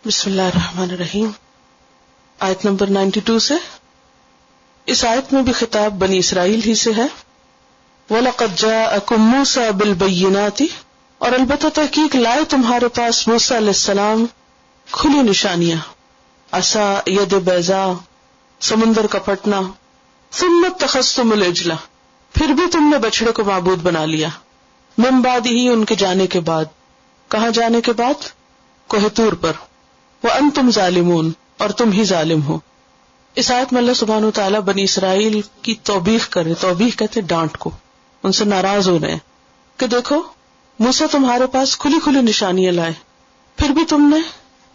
بسم اللہ الرحمن الرحیم. آیت نمبر 92 سے. اس آیت میں بھی خطاب بنی اسرائیل ہی سے ہے. وَلَقَدْ جَاءَكُم مُوسَىٰ بِالْبَيِّنَاتِ، اور البتہ تحقیق لائے تمہارے پاس موسیٰ علیہ السلام کھلی نشانیاں، عصا، ید بیضاء، سمندر کا پھٹنا. ثُمَّ اتَّخَذْتُمُ الْعِجْلَ، پھر بھی تم نے بچڑے کو معبود بنا لیا. من بعدہ، ان کے جانے کے بعد. کہاں جانے کے بعد؟ کوہ طور پر. وَأَنْتُمْ ظَالِمُونَ، اور تم ہی ظالم ہو. اس آیت میں اللہ سبحانہ وتعالیٰ بنی اسرائیل کی توبیخ کر رہے. توبیخ کہتے ڈانٹ کو، ان سے ناراض ہو رہے ہیں کہ دیکھو موسیٰ تمہارے پاس کھلی کھلی نشانیاں لائے، پھر بھی تم نے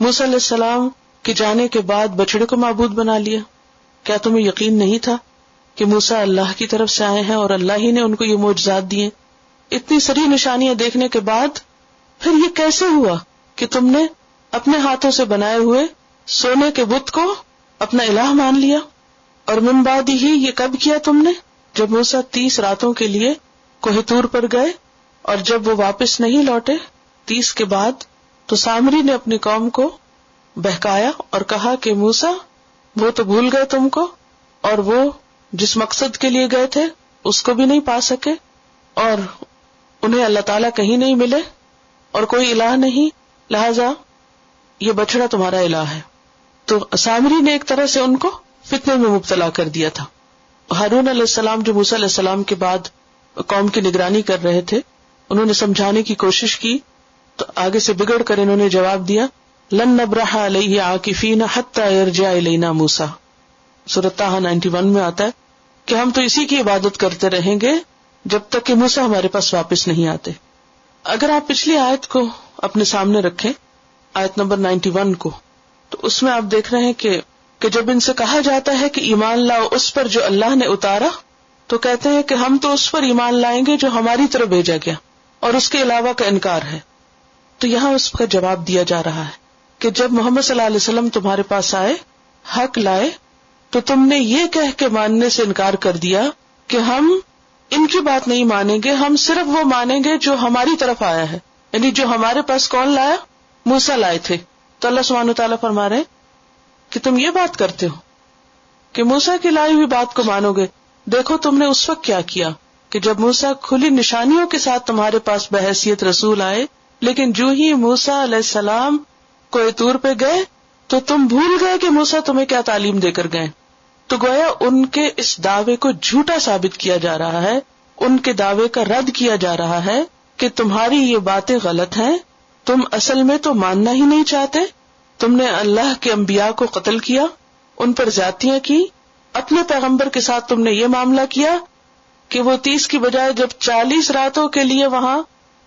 موسیٰ علیہ السلام کے جانے کے بعد بچڑے کو معبود بنا لیا. کیا تمہیں یقین نہیں تھا کہ موسیٰ اللہ کی طرف سے آئے ہیں اور اللہ ہی نے ان کو یہ معجزات دیے؟ اتنی ساری نشانیاں دیکھنے کے بعد پھر یہ کیسے ہوا کہ تم نے اپنے ہاتھوں سے بنائے ہوئے سونے کے بت کو اپنا الہ مان لیا؟ اور من بعد ہی یہ کب کیا تم نے؟ جب موسیٰ 30 راتوں کے لیے کوہ طور پر گئے اور جب وہ واپس نہیں لوٹے 30 کے بعد، تو سامری نے اپنی قوم کو بہکایا اور کہا کہ موسیٰ وہ تو بھول گئے تم کو، اور وہ جس مقصد کے لیے گئے تھے اس کو بھی نہیں پا سکے، اور انہیں اللہ تعالیٰ کہیں نہیں ملے اور کوئی الہ نہیں، لہذا یہ بچڑا تمہارا الہ ہے. تو سامری نے ایک طرح سے ان کو فتنے میں مبتلا کر دیا تھا. ہارون علیہ السلام جو موسیٰ علیہ السلام کے بعد قوم کی نگرانی کر رہے تھے، انہوں نے سمجھانے کی کوشش کی تو آگے سے بگڑ کر انہوں نے جواب دیا، لن نبرح علیہ عاکفین حتی یرجع الینا موسیٰ. سورۃ طٰہٰ 91 میں آتا ہے کہ ہم تو اسی کی عبادت کرتے رہیں گے جب تک کہ موسیٰ ہمارے پاس واپس نہیں آتے. اگر آپ پچھلی آیت کو اپنے سامنے رکھیں، آیت نمبر 91 کو، تو اس میں آپ دیکھ رہے ہیں کہ جب ان سے کہا جاتا ہے کہ ایمان لاؤ اس پر جو اللہ نے اتارا، تو کہتے ہیں کہ ہم تو اس پر ایمان لائیں گے جو ہماری طرف بھیجا گیا اور اس کے علاوہ کا انکار ہے. تو یہاں اس کا جواب دیا جا رہا ہے کہ جب محمد صلی اللہ علیہ وسلم تمہارے پاس آئے، حق لائے، تو تم نے یہ کہہ کے ماننے سے انکار کر دیا کہ ہم ان کی بات نہیں مانیں گے، ہم صرف وہ مانیں گے جو ہماری طرف آیا ہے. یعنی جو ہمارے پاس کون لایا؟ موسیٰ لائے تھے. تو اللہ سبحانہ وتعالیٰ فرما رہے کہ تم یہ بات کرتے ہو کہ موسیٰ کی لائی ہوئی بات کو مانو گے. دیکھو تم نے اس وقت کیا کیا کہ جب موسیٰ کھلی نشانیوں کے ساتھ تمہارے پاس بحیثیت رسول آئے، لیکن جو ہی موسیٰ علیہ السلام کوہ طور پہ گئے تو تم بھول گئے کہ موسیٰ تمہیں کیا تعلیم دے کر گئے. تو گویا ان کے اس دعوے کو جھوٹا ثابت کیا جا رہا ہے، ان کے دعوے کا رد کیا جا رہا ہے کہ تمہاری یہ باتیں غلط ہیں، تم اصل میں تو ماننا ہی نہیں چاہتے. تم نے اللہ کے انبیاء کو قتل کیا، ان پر زیادتیاں کی، اپنے پیغمبر کے ساتھ تم نے یہ معاملہ کیا کہ وہ 30 کی بجائے جب 40 راتوں کے لیے وہاں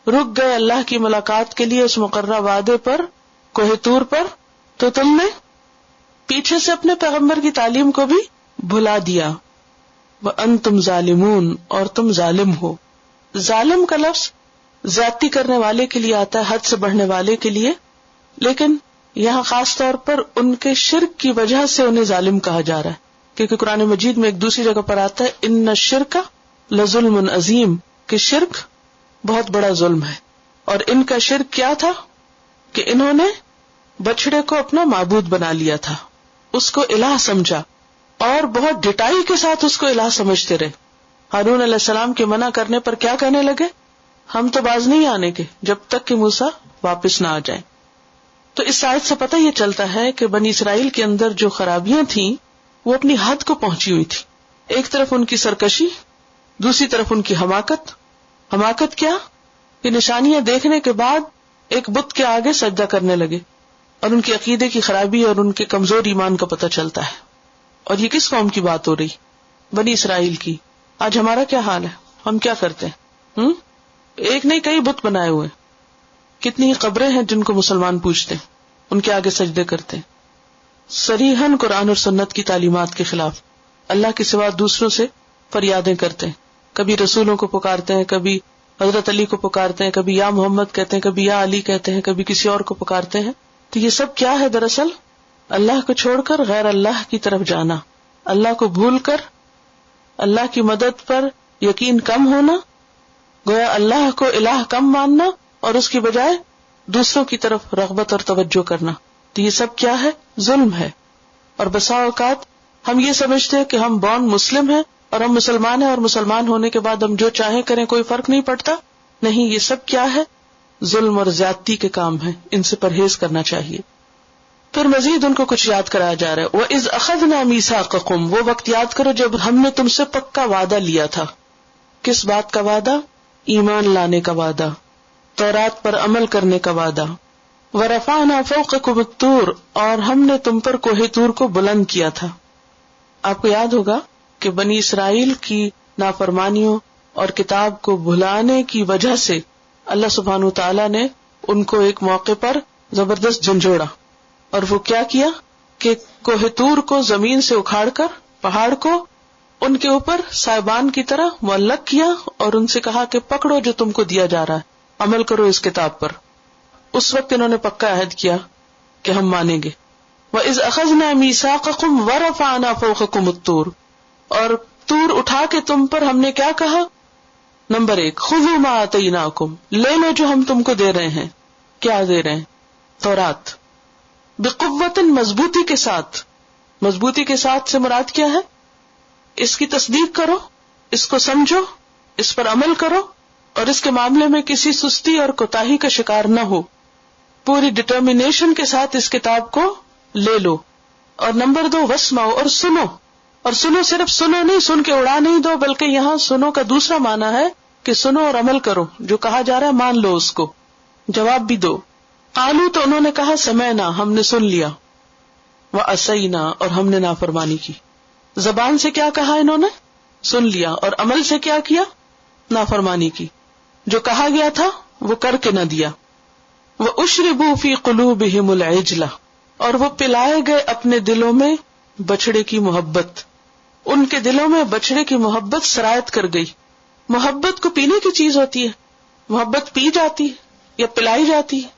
رک گئے اللہ کی ملاقات کے لیے اس مقررہ وعدے پر کوہ طور پر، تو تم نے پیچھے سے اپنے پیغمبر کی تعلیم کو بھی بھلا دیا. وَأَنْتُمْ ظَالِمُونَ، اور تم ظالم ہو. ظالم کا لفظ زیادتی کرنے والے کے لیے آتا ہے، حد سے بڑھنے والے کے لیے، لیکن یہاں خاص طور پر ان کے شرک کی وجہ سے انہیں ظالم کہا جا رہا ہے، کیونکہ قرآن مجید میں ایک دوسری جگہ پر آتا ہے ان الشرک لظلم عظیم، کہ شرک بہت بڑا ظلم ہے. اور ان کا شرک کیا تھا کہ انہوں نے بچڑے کو اپنا معبود بنا لیا تھا، اس کو الہ سمجھا اور بہت ڈٹائی کے ساتھ اس کو الہ سمجھتے رہے. ہارون علیہ السلام کے منع کرنے پر کیا کہنے لگے؟ ہم تو باز نہیں آنے کے جب تک کہ موسیٰ واپس نہ آ جائیں. تو اس آیت سے پتہ یہ چلتا ہے کہ بنی اسرائیل کے اندر جو خرابیاں تھیں وہ اپنی حد کو پہنچی ہوئی تھی. ایک طرف ان کی سرکشی، دوسری طرف ان کی حماقت. حماقت کیا؟ کہ نشانیاں دیکھنے کے بعد ایک بت کے آگے سجدہ کرنے لگے، اور ان کی عقیدے کی خرابی اور ان کے کمزور ایمان کا پتہ چلتا ہے. اور یہ کس قوم کی بات ہو رہی؟ بنی اسرائیل کی. آج ہمارا کیا حال ہے؟ ہم کیا کرتے ہیں؟ ایک نہیں کئی بت بنائے ہوئے. کتنی ہی قبریں ہیں جن کو مسلمان پوجتے ہیں، ان کے آگے سجدے کرتے ہیں. صریحاً قرآن اور سنت کی تعلیمات کے خلاف اللہ کے سوا دوسروں سے فریادیں کرتے ہیں. کبھی رسولوں کو پکارتے ہیں، کبھی حضرت علی کو پکارتے ہیں، کبھی یا محمد کہتے ہیں، کبھی یا علی کہتے ہیں، کبھی کسی اور کو پکارتے ہیں. تو یہ سب کیا ہے؟ دراصل اللہ کو چھوڑ کر غیر اللہ کی طرف جانا، اللہ کو بھول کر اللہ کی مدد پر یقین کم ہونا، گویا اللہ کو الہ کم ماننا اور اس کی بجائے دوسروں کی طرف رغبت اور توجہ کرنا. تو یہ سب کیا ہے؟ ظلم ہے. اور بسا اوقات ہم یہ سمجھتے ہیں کہ ہم بورن مسلم ہیں اور ہم مسلمان ہیں اور مسلمان ہونے کے بعد ہم جو چاہیں کریں کوئی فرق نہیں پڑتا. نہیں، یہ سب کیا ہے؟ ظلم اور زیادتی کے کام ہیں، ان سے پرہیز کرنا چاہیے. پھر مزید ان کو کچھ یاد کرایا جا رہا ہے. وَإِذْ أَخَذْنَا مِيثَاقَكُمْ، وہ وقت یاد کرو جب ہم نے تم سے پکا وعدہ لیا تھا. کس بات کا وعدہ؟ ایمان لانے کا وعدہ، تورات پر عمل کرنے کا وعدہ. وَرَفَعْنَا فَوْقَكُمُ الطُّورَ، اور ہم نے تم پر کوہ طور کو بلند کیا تھا. آپ کو یاد ہوگا کہ بنی اسرائیل کی نافرمانیوں اور کتاب کو بھلانے کی وجہ سے اللہ سبحانہ وتعالی نے ان کو ایک موقع پر زبردست جھنجھوڑا. اور وہ کیا کیا کہ کوہ طور کو زمین سے اکھاڑ کر پہاڑ کو ان کے اوپر سائبان کی طرح معلق کیا اور ان سے کہا کہ پکڑو جو تم کو دیا جا رہا ہے، عمل کرو اس کتاب پر. اس وقت انہوں نے پکا عہد کیا کہ ہم مانیں گے. وَإِذْ أَخَذْنَا مِيثَاقَكُمْ وَرَفَعْنَا فَوْقَكُمُ الطُّورَ، اور طور اٹھا کے تم پر ہم نے کیا کہا؟ نمبر 1، خُذُوا مَا آتَيْنَاكُمْ، لے لو جو ہم تم کو دے رہے ہیں. کیا دے رہے ہیں؟ تورات. بِقُوَّةٍ، مضبوطی کے ساتھ. مضبوطی کے ساتھ سے مراد کیا ہے؟ اس کی تصدیق کرو، اس کو سمجھو، اس پر عمل کرو اور اس کے معاملے میں کسی سستی اور کوتاہی کا شکار نہ ہو. پوری ڈٹرمینیشن کے ساتھ اس کتاب کو لے لو. اور نمبر 2، واسمعوا، اور سنو. اور سنو صرف سنو نہیں، سن کے اڑا نہیں دو، بلکہ یہاں سنو کا دوسرا معنی ہے کہ سنو اور عمل کرو. جو کہا جا رہا ہے مان لو، اس کو جواب بھی دو. قالوا، تو انہوں نے کہا سمعنا، ہم نے سن لیا. وعصینا، اور ہم نے نافرمانی کی. زبان سے کیا کہا انہوں نے؟ سن لیا. اور عمل سے کیا کیا؟ نافرمانی کی. جو کہا گیا تھا وہ کر کے نہ دیا. وَأُشْرِبُوا فِي قُلُوبِهِمُ الْعِجْلَ، اور وہ پلائے گئے اپنے دلوں میں بچڑے کی محبت. ان کے دلوں میں بچڑے کی محبت سرایت کر گئی. محبت کو پینے کی چیز ہوتی ہے، محبت پی جاتی ہے یا پلائی جاتی ہے،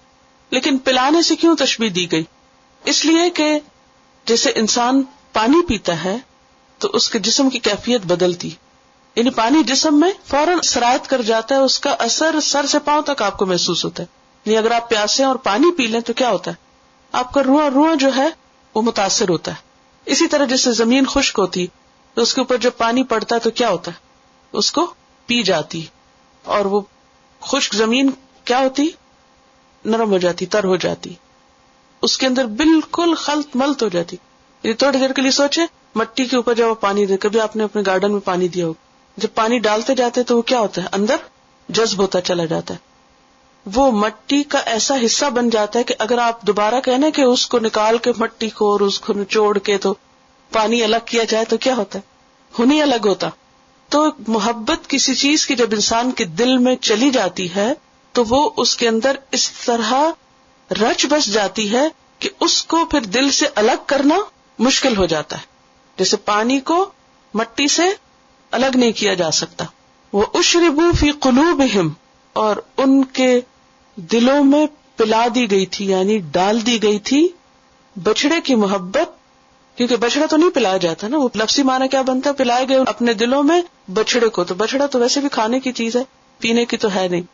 لیکن پلانے سے کیوں تشبیہ دی گئی؟ اس لیے کہ جیسے انسان پانی پیتا ہے تو اس کے جسم کی کیفیت بدلتی، یعنی پانی جسم میں فوراً سرایت کر جاتا ہے، اس کا اثر سر سے پاؤں تک آپ کو محسوس ہوتا ہے. یعنی اگر آپ پیاسے ہیں اور پانی پی لیں تو کیا ہوتا ہے؟ آپ کا روح جو ہے وہ متاثر ہوتا ہے. اسی طرح جیسے زمین خشک ہوتی تو اس کے اوپر جب پانی پڑتا ہے تو کیا ہوتا ہے؟ اس کو پی جاتی، اور وہ خشک زمین کیا ہوتی؟ نرم ہو جاتی، تر ہو جاتی، اس کے اندر بالکل خلط ملط ہو جاتی. یہ تھوڑی دیر کے لیے سوچے، مٹی کے اوپر جب وہ پانی دے، کبھی آپ نے اپنے گارڈن میں پانی دیا ہوگا، جب پانی ڈالتے جاتے تو وہ کیا ہوتا ہے؟ اندر جذب ہوتا چلا جاتا ہے. وہ مٹی کا ایسا حصہ بن جاتا ہے کہ اگر آپ دوبارہ کہنا کہ اس کو نکال کے مٹی کو اور اس کو نچوڑ کے تو پانی الگ کیا جائے تو کیا ہوتا ہے؟ ہونی الگ ہوتا. تو محبت کسی چیز کی جب انسان کے دل میں چلی جاتی ہے تو وہ اس کے اندر اس طرح رچ بس جاتی ہے کہ اس کو پھر دل سے الگ کرنا مشکل ہو جاتا ہے. جیسے پانی کو مٹی سے الگ نہیں کیا جا سکتا. وَأُشْرِبُوا فِي قُلُوبِهِمْ، اور ان کے دلوں میں پلا دی گئی تھی، یعنی ڈال دی گئی تھی بچڑے کی محبت. کیونکہ بچڑا تو نہیں پلایا جاتا نا، وہ لفظی معنی کیا بنتا ہے؟ پلائے گئے اپنے دلوں میں بچڑے کو. تو بچڑا تو ویسے بھی کھانے کی چیز ہے، پینے کی تو ہے نہیں.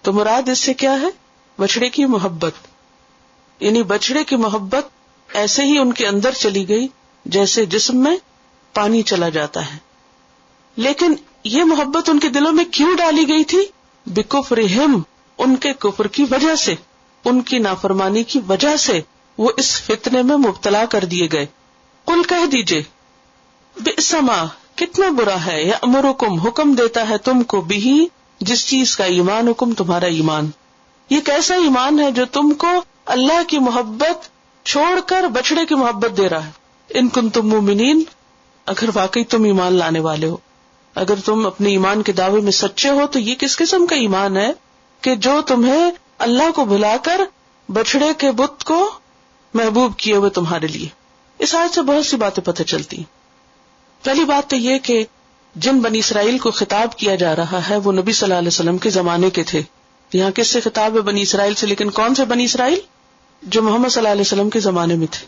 تو مراد اس سے کیا ہے؟ بچڑے کی محبت. یعنی بچڑے کی محبت ایسے ہی ان کے اندر چلی گئی جیسے جسم میں پانی چلا جاتا ہے. لیکن یہ محبت ان کے دلوں میں کیوں ڈالی گئی تھی؟ بِكُفْرِهِمْ، ان کے کفر کی وجہ سے، ان کی نافرمانی کی وجہ سے وہ اس فتنے میں مبتلا کر دیے گئے. قل، کہہ دیجئے، بئس ما، کتنا برا ہے، یأمرکم، حکم دیتا ہے تم کو، بھی جس چیز کا، ایمانکم، تمہارا ایمان. یہ کیسا ایمان ہے جو تم کو اللہ کی محبت چھوڑ کر بچڑے کی محبت دے رہا ہے. ان کنتم مومنین، اگر واقعی تم ایمان لانے والے ہو، اگر تم اپنے ایمان کے دعوے میں سچے ہو، تو یہ کس قسم کا ایمان ہے کہ جو تمہیں اللہ کو بھلا کر بچڑے کے بت کو محبوب کیے ہوئے تمہارے لیے. اس آیت سے بہت سی باتیں پتہ چلتی. پہلی بات تو یہ کہ جن بنی اسرائیل کو خطاب کیا جا رہا ہے وہ نبی صلی اللہ علیہ وسلم کے زمانے کے تھے. یہاں کس سے خطاب ہے؟ بنی اسرائیل سے. لیکن کون سے بنی اسرائیل؟ جو محمد صلی اللہ علیہ وسلم کے زمانے میں تھے.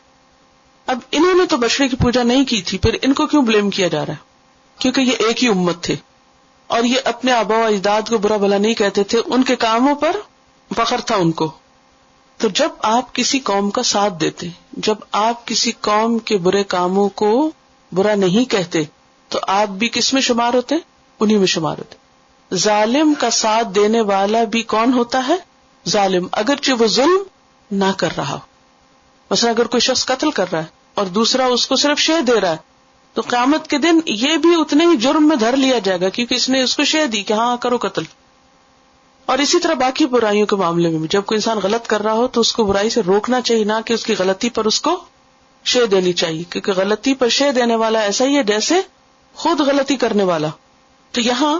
اب انہوں نے تو بچڑے کی پوجا نہیں کی تھی، پھر ان کو کیوں بلیم کیا جا رہا ہے؟ کیونکہ یہ ایک ہی امت تھے اور یہ اپنے آباء و اجداد کو برا بھلا نہیں کہتے تھے، ان کے کاموں پر فخر تھا ان کو. تو جب آپ کسی قوم کا ساتھ دیتے، جب آپ کسی قوم کے برے کاموں کو برا نہیں کہتے، تو آپ بھی کس میں شمار ہوتے؟ انہی میں شمار ہوتے۔ ظالم کا ساتھ دینے والا بھی کون ہوتا ہے؟ ظالم، اگرچہ وہ ظلم نہ کر رہا ہو۔ مثلا اگر کوئی شخص قتل کر رہا ہے اور دوسرا اس کو صرف شے دے رہا ہے، تو قیامت کے دن یہ بھی اتنے ہی جرم میں دھر لیا جائے گا، کیونکہ اس نے اس کو شے دی کہ ہاں کرو قتل۔ اور اسی طرح باقی برائیوں کے معاملے میں بھی جب کوئی انسان غلط کر رہا ہو تو اس کو برائی سے روکنا چاہیے، نہ کہ اس کی غلطی پر اس کو شے دینی چاہیے، کیونکہ غلطی پر شے دینے والا ایسا ہی ہے جیسے خود غلطی کرنے والا۔ تو یہاں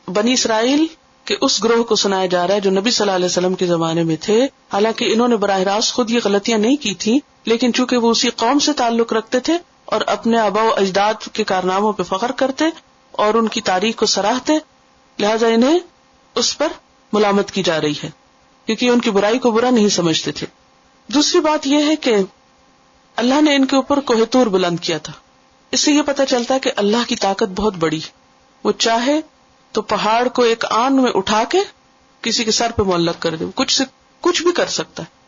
بنی اسرائیل کے اس گروہ کو سنایا جا رہا ہے جو نبی صلی اللہ علیہ وسلم کے زمانے میں تھے، حالانکہ انہوں نے براہ راست خود یہ غلطیاں نہیں کی تھی، لیکن چونکہ وہ اسی قوم سے تعلق رکھتے تھے اور اپنے آباء و اجداد کے کارناموں پہ فخر کرتے اور ان کی تاریخ کو سراہتے، لہذا انہیں اس پر ملامت کی جا رہی ہے، کیونکہ ان کی برائی کو برا نہیں سمجھتے تھے۔ دوسری بات یہ ہے کہ اللہ نے ان کے اوپر کوہ طور بلند کیا تھا۔ اس سے یہ پتہ چلتا ہے کہ اللہ کی طاقت بہت بڑی، وہ چاہے تو پہاڑ کو ایک آن میں اٹھا کے کسی کے سر پہ معلق کر دے، کچھ بھی کر سکتا ہے۔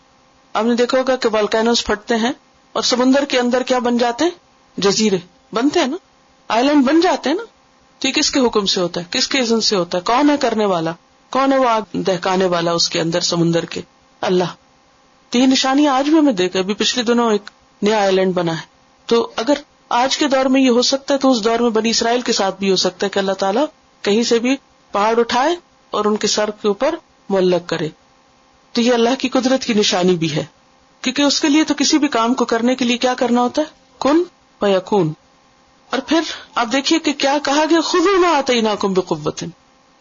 آپ نے دیکھا ہوگا کہ والکینوز پھٹتے ہیں اور سمندر کے اندر کیا بن جاتے ہیں؟ جزیرے بنتے ہیں نا، آئیلینڈ بن جاتے ہیں نا۔ تو یہ کس کے حکم سے ہوتا ہے؟ کس کے اذن سے ہوتا ہے؟ کون ہے کرنے والا؟ کون ہے وہ آگ دہکانے والا اس کے اندر سمندر کے؟ اللہ۔ تو یہ نشانی آج بھی ہمیں دیکھا، ابھی پچھلے دنوں ایک نیا آئیلینڈ بنا ہے۔ تو اگر آج کے دور میں یہ ہو سکتا ہے تو اس دور میں بنی اسرائیل کے ساتھ بھی ہو سکتا ہے کہ اللہ تعالیٰ کہیں سے بھی پہاڑ اٹھائے اور ان کے سر کے اوپر معلق کرے۔ تو یہ اللہ کی قدرت کی نشانی بھی ہے، کیونکہ اس کے لیے تو کسی بھی کام کو کرنے کے لیے کیا کرنا ہوتا ہے؟ کن فیکون۔ اور پھر آپ دیکھیے کہ کیا کہا گیا، خذوا ما آتیناکم بقوۃ،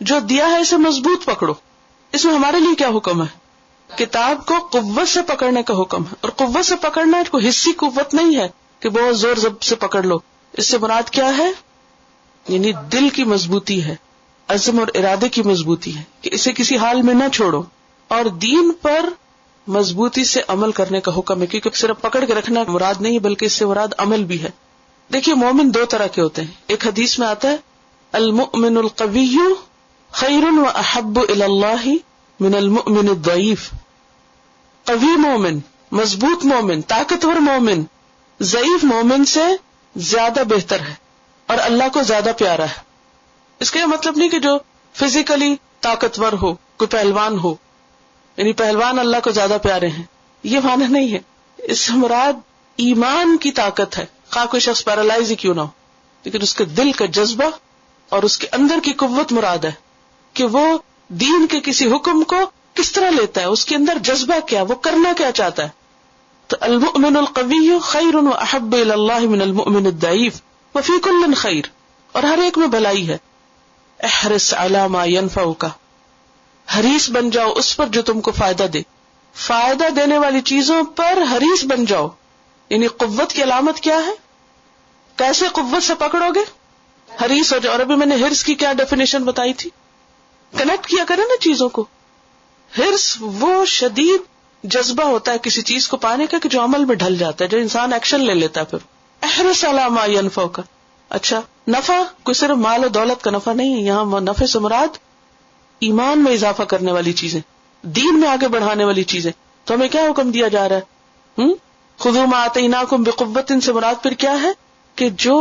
جو دیا ہے اسے مضبوط پکڑو۔ اس میں ہمارے لیے کیا حکم ہے؟ کتاب کو قوت سے پکڑنے کا حکم ہے، اور قوت سے پکڑنا کوئی حصی قوت نہیں ہے کہ بہت زور ضبط سے پکڑ لو۔ اس سے مراد کیا ہے؟ یعنی دل کی مضبوطی ہے، عزم اور ارادے کی مضبوطی ہے کہ اسے کسی حال میں نہ چھوڑو، اور دین پر مضبوطی سے عمل کرنے کا حکم ہے، کیونکہ صرف پکڑ کے رکھنا مراد نہیں بلکہ اس سے مراد عمل بھی ہے۔ دیکھیے مومن دو طرح کے ہوتے ہیں، ایک حدیث میں آتا ہے المؤمن القوی خیر و احب الی اللہ من المؤمن الضعیف۔ قوی مومن، مضبوط مومن، طاقتور مومن ضعیف مومن سے زیادہ بہتر ہے اور اللہ کو زیادہ پیارا ہے۔ اس کا یہ مطلب نہیں کہ جو فزیکلی طاقتور ہو، کوئی پہلوان ہو، یعنی پہلوان اللہ کو زیادہ پیارے ہیں، یہ معنی نہیں ہے۔ اس سے مراد ایمان کی طاقت ہے، خواہ کوئی شخص پیرالائز ہی کیوں نہ ہو، لیکن اس کے دل کا جذبہ اور اس کے اندر کی قوت مراد ہے کہ وہ دین کے کسی حکم کو کس طرح لیتا ہے، اس کے اندر جذبہ کیا، وہ کرنا کیا چاہتا ہے۔ تو المؤمن القوی خیر و احب الی اللہ من المؤمن الضعیف وفی کل خیر، اور ہر ایک میں بھلائی ہے۔ احرص علی ما ینفعک، حریص بن جاؤ اس پر جو تم کو فائدہ دے، فائدہ دینے والی چیزوں پر حریص بن جاؤ۔ یعنی قوت کی علامت کیا ہے؟ کیسے قوت سے پکڑو گے؟ حریص ہو جاؤ۔ اور ابھی میں نے حرص کی کیا ڈیفینیشن بتائی تھی؟ کنیکٹ کیا کرے نا چیزوں کو۔ حرص وہ شدید جذبہ ہوتا ہے کسی چیز کو پانے کا کہ جو عمل میں ڈھل جاتا ہے، جو انسان ایکشن لے لیتا ہے۔ پھر احرص علی ما ینفعک، اچھا نفع کوئی صرف مال و دولت کا نفع نہیں ہے، یہاں نفع سے مراد ایمان میں اضافہ کرنے والی چیزیں، دین میں آگے بڑھانے والی چیزیں۔ تو ہمیں کیا حکم دیا جا رہا ہے؟ خذوا ما آتیناکم بقوۃ سے مراد پھر کیا ہے کہ جو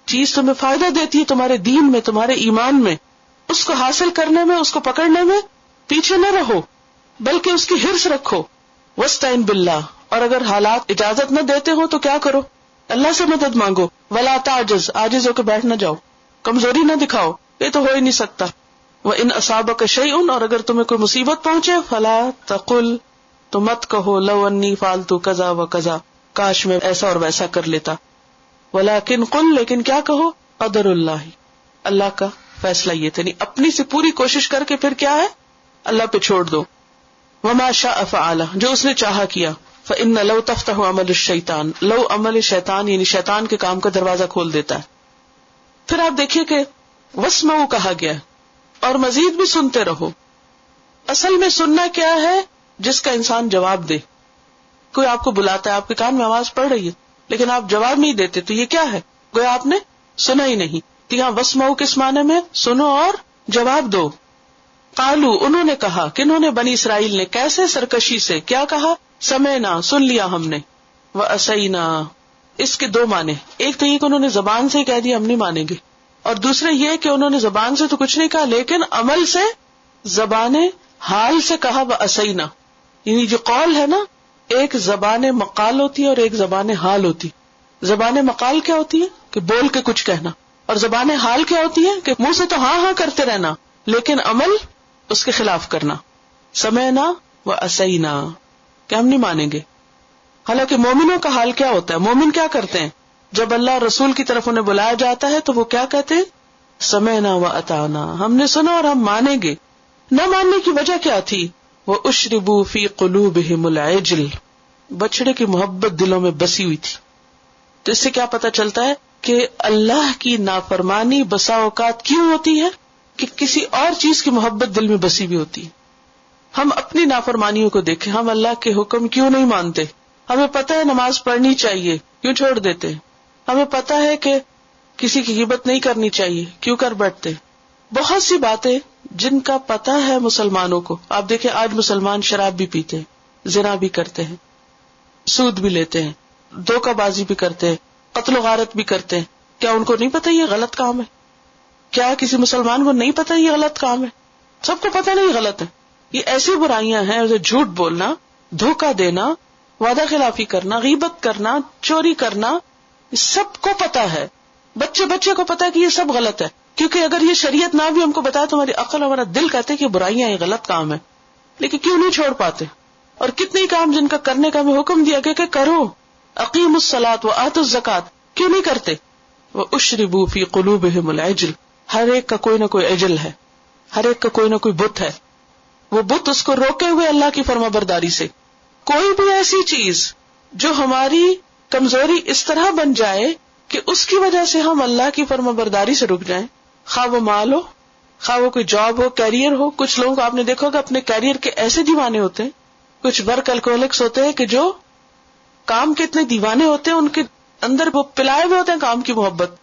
چیز تمہیں فائدہ دیتی ہے تمہارے دین میں، تمہارے ایمان میں، اس کو حاصل کرنے میں، اس کو پکڑنے میں پیچھے نہ رہو، بلکہ اس کی حرص رکھو۔ واستعن باللہ، اور اگر حالات اجازت نہ دیتے ہو تو کیا کرو؟ اللہ سے مدد مانگو۔ ولا تعجز، عاجز ہو کے بیٹھ نہ جاؤ، کمزوری نہ دکھاؤ، یہ تو ہو ہی نہیں سکتا۔ وان اصابک شیء، اور اگر تمہیں کوئی مصیبت پہنچے، فلا تقل، تو مت کہو لو انی فعلت کذا و کذا، کاش میں ایسا اور ویسا کر لیتا۔ ولکن قل، لیکن کیا کہو؟ قدر اللہ، اللہ کا فیصلہ یہ تھا، یعنی اپنی سے پوری کوشش کر کے پھر کیا ہے؟ اللہ پہ چھوڑ دو۔ وما شاء فعل، جو اس نے چاہا کیا۔ فإن لو تفتح عمل الشیطان، لو عمل شیطان یعنی شیطان کے کام کا دروازہ کھول دیتا ہے۔ پھر آپ دیکھیے کہ واسمعوا کہا گیا اور مزید بھی سنتے رہو۔ اصل میں سننا کیا ہے؟ جس کا انسان جواب دے۔ کوئی آپ کو بلاتا ہے، آپ کے کان میں آواز پڑ رہی ہے لیکن آپ جواب نہیں دیتے، تو یہ کیا ہے؟ گویا آپ نے سنا ہی نہیں۔ یہاں واسمعوا کس معنی میں؟ سنو اور جواب دو۔ قالو انہوں نے کہا، کنہوں نے؟ بنی اسرائیل نے. کیسے؟ سرکشی سے. کیا کہا؟ سمعنا سن لیا ہم نے، وعصینا. اس کے دو معنی، ایک تو یہ کہ انہوں نے زبان سے کہہ دیا ہم نہیں مانیں گے، اور دوسرے یہ کہ انہوں نے زبان سے تو کچھ نہیں کہا لیکن عمل سے، زبان حال سے کہا وعصینا. یعنی جو قول ہے نا، ایک زبان مقال ہوتی ہے اور ایک زبان حال ہوتی. زبان مقال کیا ہوتی ہے؟ کہ بول کے کچھ کہنا. اور زبان حال کیا ہوتی ہے؟ کہ منہ سے تو ہاں ہاں کرتے رہنا لیکن عمل اس کے خلاف کرنا. سمعنا وعصینا، کہ ہم نہیں مانیں گے. حالانکہ مومنوں کا حال کیا ہوتا ہے؟ مومن کیا کرتے ہیں؟ جب اللہ اور رسول کی طرف انہیں بلایا جاتا ہے تو وہ کیا کہتے ہیں؟ سمعنا واطعنا، ہم نے سنا اور ہم مانیں گے. نہ ماننے کی وجہ کیا تھی؟ وَأُشْرِبُوا فِي قُلُوبِهِمُ الْعِجْلَ، بچڑے کی محبت دلوں میں بسی ہوئی تھی. تو اس سے کیا پتہ چلتا ہے کہ اللہ کی نافرمانی بسا اوقات کیوں ہوتی ہے؟ کہ کسی اور چیز کی محبت دل میں بسی ہوئی ہوتی ہے. ہم اپنی نافرمانیوں کو دیکھیں، ہم اللہ کے حکم کیوں نہیں مانتے؟ ہمیں پتہ ہے نماز پڑھنی چاہیے، کیوں چھوڑ دیتے ہیں؟ ہمیں پتہ ہے کہ کسی کی غیبت نہیں کرنی چاہیے، کیوں کر بیٹھتے؟ بہت سی باتیں جن کا پتہ ہے مسلمانوں کو. آپ دیکھیں آج مسلمان شراب بھی پیتے ہیں، زنا بھی کرتے ہیں، سود بھی لیتے ہیں، دھوکہ بازی بھی کرتے ہیں، قتل و غارت بھی کرتے ہیں. کیا ان کو نہیں پتہ یہ غلط کام ہے؟ کیا کسی مسلمان کو نہیں پتہ یہ غلط کام ہے؟ سب کو پتہ نہیں غلط ہے. یہ ایسی برائیاں ہیں جیسے جھوٹ بولنا، دھوکہ دینا، وعدہ خلافی کرنا، غیبت کرنا، چوری کرنا، سب کو پتہ ہے. بچے کو پتہ ہے کہ یہ سب غلط ہے، کیونکہ اگر یہ شریعت نہ بھی ہم کو بتائے تو ہماری عقل، ہمارا دل کہتے کہ برائیاں یہ غلط کام ہے. لیکن کیوں نہیں چھوڑ پاتے؟ اور کتنے کام جن کا کرنے کا ہمیں حکم دیا گیا کہ کرو، اقیموا الصلاۃ وآتوا الزکاۃ، کیوں نہیں کرتے؟ واشربوا فی قلوبہم العجل، ہر ایک کا کوئی نہ کوئی عجل ہے، ہر ایک کا کوئی نہ کوئی بت ہے. وہ بت اس کو روکے ہوئے اللہ کی فرما برداری سے. کوئی بھی ایسی چیز جو ہماری کمزوری اس طرح بن جائے کہ اس کی وجہ سے ہم اللہ کی فرما برداری سے رک جائیں، خواہ وہ مال ہو، خواہ وہ کوئی جاب ہو، کیریئر ہو. کچھ لوگوں کو آپ نے دیکھا ہوگا اپنے کیریئر کے ایسے دیوانے ہوتے ہیں، کچھ ورک الکوہولکس ہوتے ہیں کہ جو کام کے اتنے دیوانے ہوتے ہیں، ان کے اندر وہ پلائے ہوئے ہوتے ہیں کام کی محبت.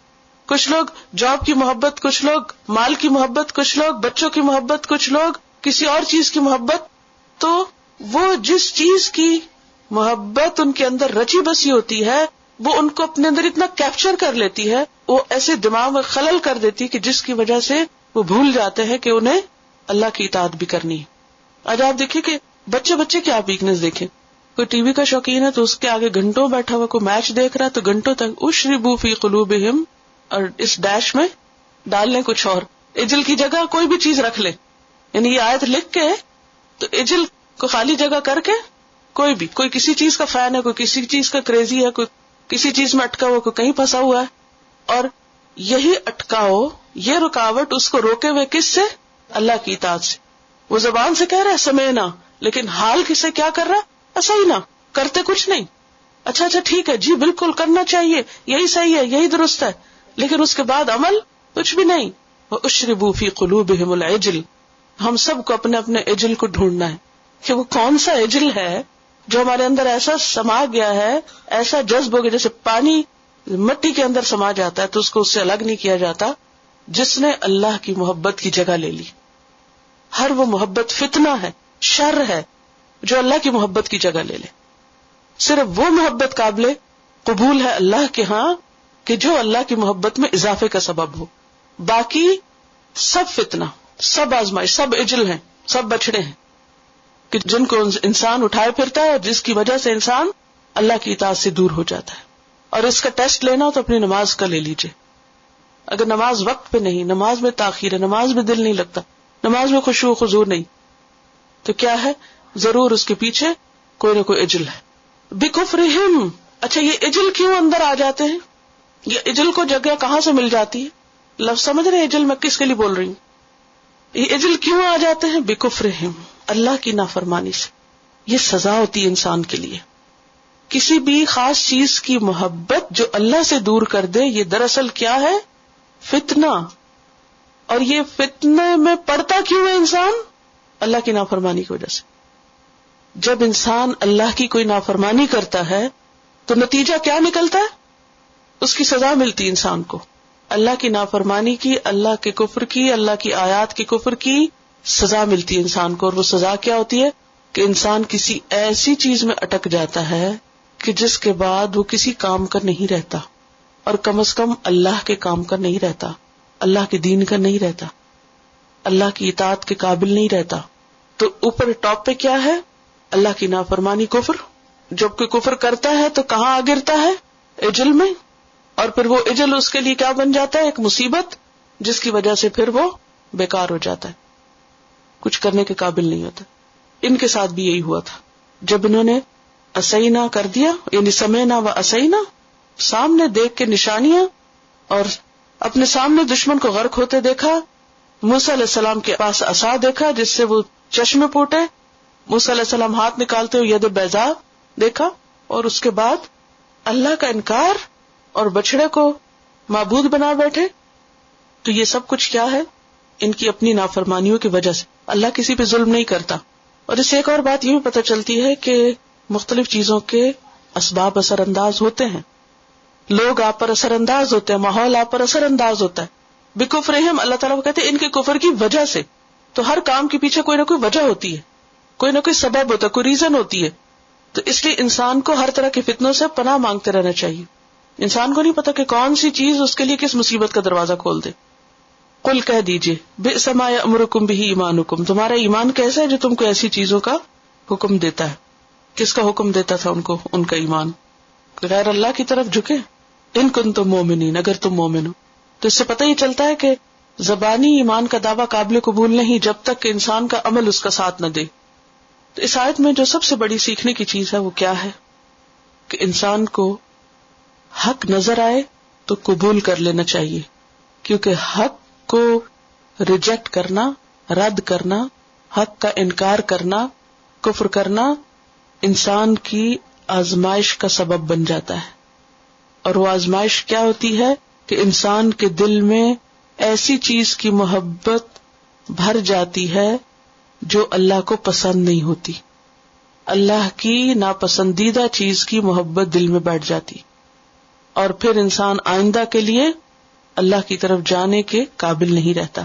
کچھ لوگ جاب کی محبت، کچھ لوگ مال کی محبت، کچھ لوگ بچوں کی محبت، کچھ لوگ کسی اور چیز کی محبت. تو وہ جس چیز کی محبت ان کے اندر رچی بسی ہوتی ہے وہ ان کو اپنے اندر اتنا کیپچر کر لیتی ہے، وہ ایسے دماغ میں خلل کر دیتی ہے کہ جس کی وجہ سے وہ بھول جاتے ہیں کہ انہیں اللہ کی اطاعت بھی کرنی ہے. آج آپ دیکھیں کہ بچے کیا ویکنس دیکھیں. کوئی ٹی وی کا شوقین ہے تو اس کے آگے گھنٹوں بیٹھا ہوا، کوئی میچ دیکھ رہا ہے تو گھنٹوں تک اشربوا فی قلوبہم، اور اس ڈیش میں ڈال لیں کچھ اور، اجل کی جگہ کوئی بھی چیز رکھ لیں. یعنی یہ آیت لکھ کے تو اجل کو خالی جگہ کر کے کوئی کسی چیز کا فین ہے، کوئی کسی چیز کا کریزی ہے، کوئی کسی چیز میں اٹکا ہوا، کوئی کہیں پھنسا ہوا ہے. اور یہی اٹکاؤ، یہ رکاوٹ اس کو روکے ہوئے کس سے؟ اللہ کی اطاعت سے. وہ زبان سے کہہ رہا ہے سمعنا، لیکن حال کس سے کیا کر رہا ہے؟ صحیح نہ کرتے کچھ نہیں. اچھا ٹھیک ہے جی، بالکل کرنا چاہیے، یہی صحیح ہے، یہی درست ہے، لیکن اس کے بعد عمل کچھ بھی نہیں. وَأُشْرِبُوا فِي قُلُوبِهِمُ الْعِجْلَ. ہم سب کو اپنے اپنے عجل کو ڈھونڈنا ہے کہ وہ کون سا عجل ہے جو ہمارے اندر ایسا سما گیا ہے، ایسا جذب ہو گیا، جیسے پانی مٹی کے اندر سما جاتا ہے تو اس کو اس سے الگ نہیں کیا جاتا، جس نے اللہ کی محبت کی جگہ لے لی. ہر وہ محبت فتنہ ہے، شر ہے جو اللہ کی محبت کی جگہ لے لے. صرف وہ محبت قابل قبول ہے اللہ کے ہاں کہ جو اللہ کی محبت میں اضافے کا سبب ہو. باقی سب فتنہ، سب آزمائش، سب عجل ہیں، سب بچڑے ہیں کہ جن کو انسان اٹھائے پھرتا ہے اور جس کی وجہ سے انسان اللہ کی اطاعت سے دور ہو جاتا ہے. اور اس کا ٹیسٹ لینا ہو تو اپنی نماز کا لے لیجئے. اگر نماز وقت پہ نہیں، نماز میں تاخیر ہے، نماز میں دل نہیں لگتا، نماز میں خشوع و خضوع نہیں، تو کیا ہے؟ ضرور اس کے پیچھے کوئی نہ کوئی عجل ہے. بِكُفْرِهِمْ. اچھا یہ عجل کیوں اندر آ جاتے ہیں؟ یہ عجل کو جگہ کہاں سے مل جاتی ہے؟ لفظ سمجھ رہے ہیں عجل میں کس کے لیے بول رہی ہوں؟ یہ عجل کیوں آ جاتے ہیں؟ بِكُفْرِهِمْ، اللہ کی نافرمانی سے. یہ سزا ہوتی ہے انسان کے لیے. کسی بھی خاص چیز کی محبت جو اللہ سے دور کر دے، یہ دراصل کیا ہے؟ فتنہ. اور یہ فتنے میں پڑتا کیوں ہے انسان؟ اللہ کی نافرمانی کی وجہ سے. جب انسان اللہ کی کوئی نافرمانی کرتا ہے تو نتیجہ کیا نکلتا ہے؟ اس کی سزا ملتی انسان کو. اللہ کی نافرمانی کی، اللہ کے کفر کی، اللہ کی آیات کے کفر کی سزا ملتی ہے انسان کو، اور وہ سزا کیا ہوتی ہے کہ انسان کسی ایسی چیز میں اٹک جاتا ہے کہ جس کے بعد وہ کسی کام کا نہیں رہتا، اور کم از کم اللہ کے کام کا نہیں رہتا، اللہ کے دین کا نہیں رہتا، اللہ کی اطاعت کے قابل نہیں رہتا. تو اوپر ٹاپ پہ کیا ہے؟ اللہ کی نافرمانی، کفر. جب کوئی کفر کرتا ہے تو کہاں آ گرتا ہے؟ اجل میں. اور پھر وہ اجل اس کے لیے کیا بن جاتا ہے؟ ایک مصیبت، جس کی وجہ سے پھر وہ بیکار ہو جاتا ہے، کچھ کرنے کے قابل نہیں ہوتا. ان کے ساتھ بھی یہی ہوا تھا. جب انہوں نے اسینا کر دیا، یعنی سمینا و اسینا، سامنے دیکھ کے نشانیاں اور اپنے سامنے دشمن کو غرق ہوتے دیکھا، موسیٰ علیہ السلام کے پاس عصا دیکھا جس سے وہ چشمے پھوٹے، موسیٰ علیہ السلام ہاتھ نکالتے ہوئے ید بیضاء دیکھا، اور اس کے بعد اللہ کا انکار اور بچڑے کو معبود بنا بیٹھے. تو یہ سب کچھ کیا ہے؟ ان کی اپنی نافرمانیوں کی وجہ سے. اللہ کسی پہ ظلم نہیں کرتا. اور اس سے ایک اور بات یہ بھی پتہ چلتی ہے کہ مختلف چیزوں کے اسباب اثر انداز ہوتے ہیں، لوگ آپ پر اثر انداز ہوتے ہیں، ماحول آپ پر اثر انداز ہوتا ہے. بکفرہم، اللہ تعالیٰ کہتے ہیں ان کے کفر کی وجہ سے. تو ہر کام کے پیچھے کوئی نہ کوئی وجہ ہوتی ہے، کوئی نہ کوئی سبب ہوتا ہے، کوئی ریزن ہوتی ہے. تو اس لیے انسان کو ہر طرح کے فتنوں سے پناہ مانگتے رہنا چاہیے. انسان کو نہیں پتا کہ کون سی چیز اس کے لیے کس مصیبت کا دروازہ کھول دے. قل کہہ دیجئے، بئس ما یأمرکم بہ ایمانکم، تمہارا ایمان کیسا ہے جو تم کو ایسی چیزوں کا حکم دیتا ہے. کس کا حکم دیتا تھا ان کو؟ ان کا ایمان، غیر اللہ کی طرف جھکے. ان کنتم مومنین، اگر تم مومن ہو. تو اس سے پتہ ہی چلتا ہے کہ زبانی ایمان کا دعویٰ قابل قبول نہیں جب تک کہ انسان کا عمل اس کا ساتھ نہ دے. تو اس آیت میں جو سب سے بڑی سیکھنے کی چیز ہے وہ کیا ہے کہ انسان کو حق نظر آئے تو قبول کر لینا چاہیے، کیونکہ حق کو ریجیکٹ کرنا، رد کرنا، حق کا انکار کرنا، کفر کرنا انسان کی آزمائش کا سبب بن جاتا ہے. اور وہ آزمائش کیا ہوتی ہے کہ انسان کے دل میں ایسی چیز کی محبت بھر جاتی ہے جو اللہ کو پسند نہیں ہوتی. اللہ کی ناپسندیدہ چیز کی محبت دل میں بیٹھ جاتی، اور پھر انسان آئندہ کے لیے اللہ کی طرف جانے کے قابل نہیں رہتا.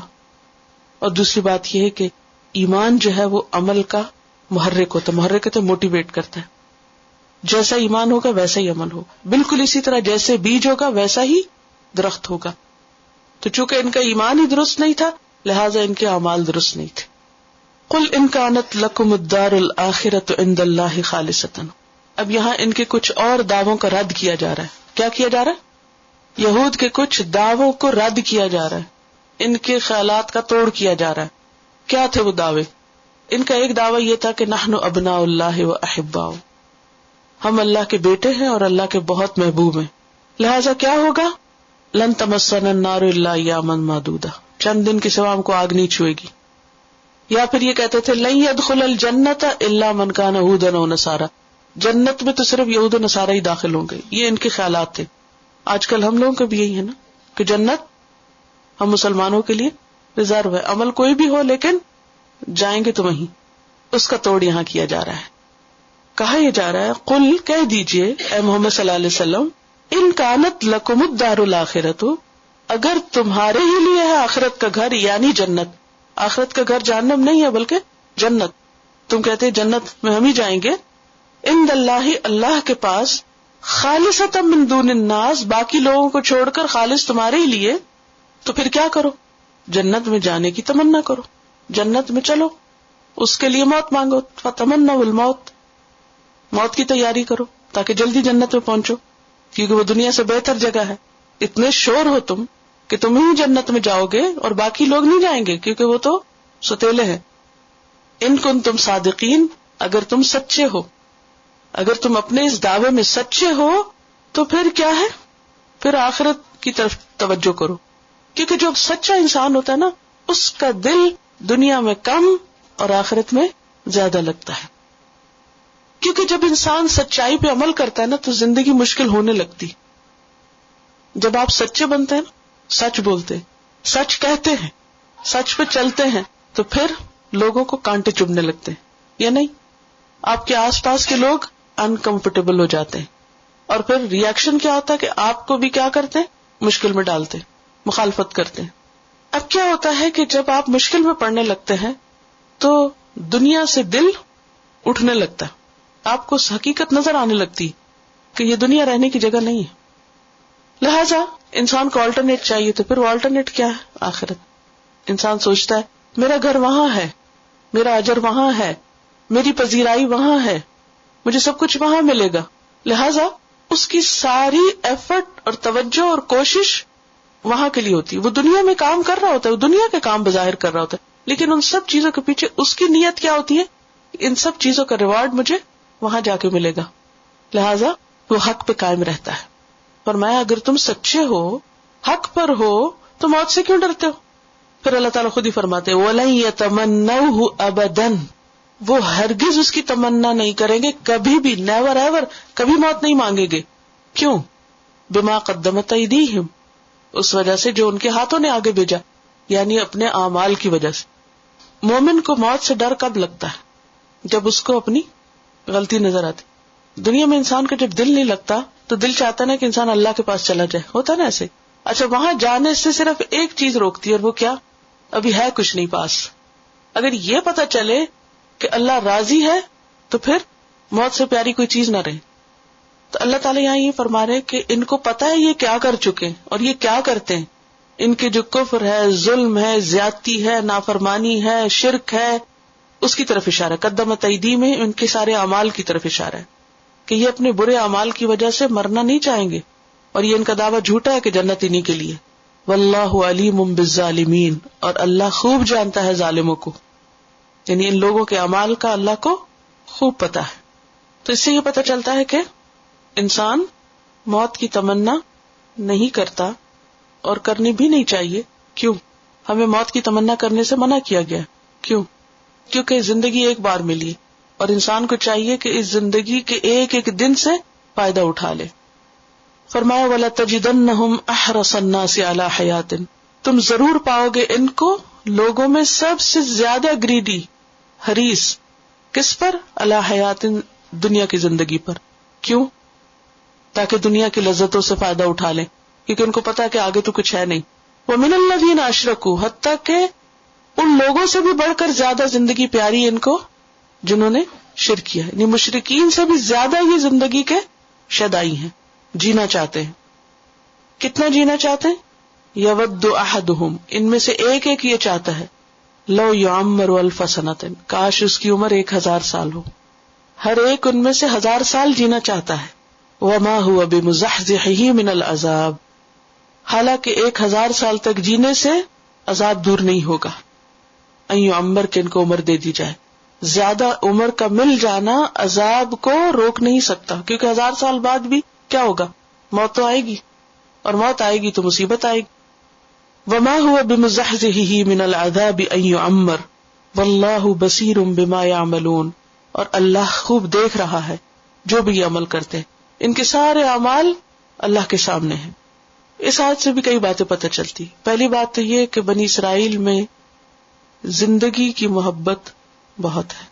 اور دوسری بات یہ ہے کہ ایمان جو ہے وہ عمل کا محرک ہوتا ہے. محرک ہوتا ہے، موٹیویٹ کرتا ہے. جیسا ایمان ہوگا ویسا ہی عمل ہوگا. بالکل اسی طرح جیسے بیج ہوگا ویسا ہی درخت ہوگا. تو چونکہ ان کا ایمان ہی درست نہیں تھا لہٰذا ان کے اعمال درست نہیں تھے. قل ان کانت لکم الدار الآخرۃ عند اللہ خالصۃ. اب یہاں ان کے کچھ اور دعووں کا رد کیا جا رہا ہے. کیا کیا جا رہا ہے؟ یہود کے کچھ دعووں کو رد کیا جا رہا ہے، ان کے خیالات کا توڑ کیا جا رہا ہے. کیا تھے وہ دعوے؟ ان کا ایک دعویٰ یہ تھا کہ نحن ابناء اللہ و احباؤ، ہم اللہ کے بیٹے ہیں اور اللہ کے بہت محبوب ہیں، لہذا کیا ہوگا؟ لن تمسنا النار الا ایاما معدودہ، چند دن کے سوا ہم کو آگ نہیں چھوئے گی. یا پھر یہ کہتے تھے لن يدخل الجنۃ الا من کان یہودا و نصارا، جنت میں تو صرف یہود و نصارا ہی داخل ہوں گے. یہ ان کے خیالات تھے. آج کل ہم لوگوں کے بھی یہی ہے نا کہ جنت ہم مسلمانوں کے لیے ریزرو ہے، عمل کوئی بھی ہو لیکن جائیں گے تو وہیں. اس کا توڑ یہاں کیا جا رہا ہے. کہا یہ جا رہا ہے قل کہہ دیجئے اے محمد صلی اللہ علیہ وسلم، ان کانت لکم الدار الآخرۃ، اگر تمہارے ہی لیے ہے آخرت کا گھر یعنی جنت. آخرت کا گھر جہنم نہیں ہے بلکہ جنت. تم کہتے جنت میں ہم ہی جائیں گے. عند اللہ، اللہ کے پاس، خالصۃ من دون الناس، باقی لوگوں کو چھوڑ کر خالص تمہارے ہی لیے. تو پھر کیا کرو؟ جنت میں جانے کی تمنا کرو، جنت میں چلو، اس کے لیے موت مانگو. فتمنوا الموت، موت کی تیاری کرو تاکہ جلدی جنت میں پہنچو، کیونکہ وہ دنیا سے بہتر جگہ ہے. اتنے شور ہو تم کہ تم ہی جنت میں جاؤ گے اور باقی لوگ نہیں جائیں گے کیونکہ وہ تو ستیلے ہیں. ان کنتم صادقین، اگر تم سچے ہو، اگر تم اپنے اس دعوے میں سچے ہو تو پھر کیا ہے؟ پھر آخرت کی طرف توجہ کرو، کیونکہ جو سچا انسان ہوتا ہے نا اس کا دل دنیا میں کم اور آخرت میں زیادہ لگتا ہے. کیونکہ جب انسان سچائی پہ عمل کرتا ہے نا تو زندگی مشکل ہونے لگتی. جب آپ سچے بنتے ہیں نا، سچ بولتے ہیں، سچ کہتے ہیں، سچ پہ چلتے ہیں، تو پھر لوگوں کو کانٹے چبھنے لگتے ہیں یا نہیں؟ آپ کے آس پاس کے لوگ انکمفرٹیبل ہو جاتے ہیں اور پھر ری ایکشن کیا ہوتا ہے کہ آپ کو بھی کیا کرتے ہیں؟ مشکل میں ڈالتے ہیں، مخالفت کرتے ہیں. اب کیا ہوتا ہے کہ جب آپ مشکل میں پڑنے لگتے ہیں تو دنیا سے دل اٹھنے لگتا ہے، آپ کو حقیقت نظر آنے لگتی کہ یہ دنیا رہنے کی جگہ نہیں ہے. لہذا انسان کو آلٹرنیٹ چاہیے، تو پھر وہ آلٹرنیٹ کیا ہے؟ آخرت. انسان سوچتا ہے میرا گھر وہاں ہے، میرا اجر وہاں ہے، میری پذیرائی وہاں ہے، مجھے سب کچھ وہاں ملے گا. لہذا اس کی ساری ایفرٹ اور توجہ اور کوشش وہاں کے لیے ہوتی ہے. وہ دنیا میں کام کر رہا ہوتا ہے، وہ دنیا کے کام بظاہر کر رہا ہوتا ہے، لیکن ان سب چیزوں کے پیچھے اس کی نیت کیا ہوتی ہے؟ ان سب چیزوں کا ریوارڈ مجھے وہاں جا کے ملے گا. لہذا وہ حق پہ قائم رہتا ہے. فرمایا اگر تم سچے ہو، حق پر ہو، تو موت سے کیوں ڈرتے ہو؟ پھر اللہ تعالیٰ خود ہی فرماتے وَلَن يَتَمَنَّوْهُ أَبَدًا، وہ ہرگز اس کی تمنا نہیں کریں گے، کبھی بھی، نیور ایور، کبھی موت نہیں مانگیں گے. کیوں؟ بما قدمت ایدیہم، اس وجہ سے جو ان کے ہاتھوں نے آگے بھیجا، یعنی اپنے اعمال کی وجہ سے. مومن کو موت سے ڈر کب لگتا ہے؟ جب اس کو اپنی غلطی نظر آتی. دنیا میں انسان کا جب دل نہیں لگتا تو دل چاہتا نا کہ انسان اللہ کے پاس چلا جائے، ہوتا نا ایسے. اچھا، وہاں جانے سے صرف ایک چیز روکتی ہے، اور وہ کیا؟ ابھی ہے کچھ نہیں پاس. اگر یہ پتا چلے کہ اللہ راضی ہے تو پھر موت سے پیاری کوئی چیز نہ رہے. تو اللہ تعالیٰ یہاں یہ فرما رہے کہ ان کو پتا ہے یہ کیا کر چکے اور یہ کیا کرتے ہیں. ان کے جو کفر ہے، ظلم ہے، زیادتی ہے، نافرمانی ہے، شرک ہے، اس کی طرف اشارہ. قدمت ایدی میں ان کے سارے اعمال کی طرف اشارہ ہے کہ یہ اپنے برے اعمال کی وجہ سے مرنا نہیں چاہیں گے، اور یہ ان کا دعویٰ جھوٹا ہے کہ جنت انہی کے لیے. واللہ علیم بالظالمین، اور اللہ خوب جانتا ہے ظالموں کو، یعنی ان لوگوں کے اعمال کا اللہ کو خوب پتا ہے. تو اس سے یہ پتا چلتا ہے کہ انسان موت کی تمنا نہیں کرتا اور کرنی بھی نہیں چاہیے. کیوں؟ ہمیں موت کی تمنا کرنے سے منع کیا گیا. کیوں؟ کیونکہ زندگی ایک بار ملی ہے اور انسان کو چاہیے کہ اس زندگی کے ایک ایک دن سے فائدہ اٹھا لے. فرمایا وَلَتَجِدَنَّهُمْ أَحْرَصَ النَّاسِ عَلَى حَيَاتٍ، تم ضرور پاؤ گے ان کو لوگوں میں سب سے زیادہ گریڈی، حریص، کس پر؟ علی حیات، دنیا کی زندگی پر. کیوں؟ تاکہ دنیا کی لذتوں سے فائدہ اٹھا لیں، کیونکہ ان کو پتا کہ آگے تو کچھ ہے نہیں. وَمِنَ الَّذِينَ أَشْرَكُوا، حتیٰ کہ ان لوگوں سے بھی بڑھ کر زیادہ زندگی پیاری ان کو جنہوں نے شرک کیا. یعنی مشرکین سے بھی زیادہ یہ زندگی کے شدائی ہیں، جینا چاہتے ہیں. کتنا جینا چاہتے ہیں؟ یود احدہم، ان میں سے ایک ایک یہ چاہتا ہے، لو یعمر الف سنۃ، کاش اس کی عمر 1000 سال ہو. ہر ایک ان میں سے 1000 سال جینا چاہتا ہے. وما هو بمزحزحہ من العذاب، حالانکہ 1000 سال تک جینے سے عذاب دور نہیں ہوگا. ان یعمر، کہ ان کو عمر دے دی جائے. زیادہ عمر کا مل جانا عذاب کو روک نہیں سکتا، کیونکہ 1000 سال بعد بھی کیا ہوگا؟ موت تو آئے گی، اور موت آئے گی تو مصیبت آئے گی. وما هو بمزحزحہ من العذاب ان یعمر واللہ بصیر بما یعملون، اور اللہ خوب دیکھ رہا ہے جو بھی یہ عمل کرتے ہیں. ان کے سارے اعمال اللہ کے سامنے ہیں. اس آیت سے بھی کئی باتیں پتہ چلتی. پہلی بات تو یہ کہ بنی اسرائیل میں زندگی کی محبت بہت ہے،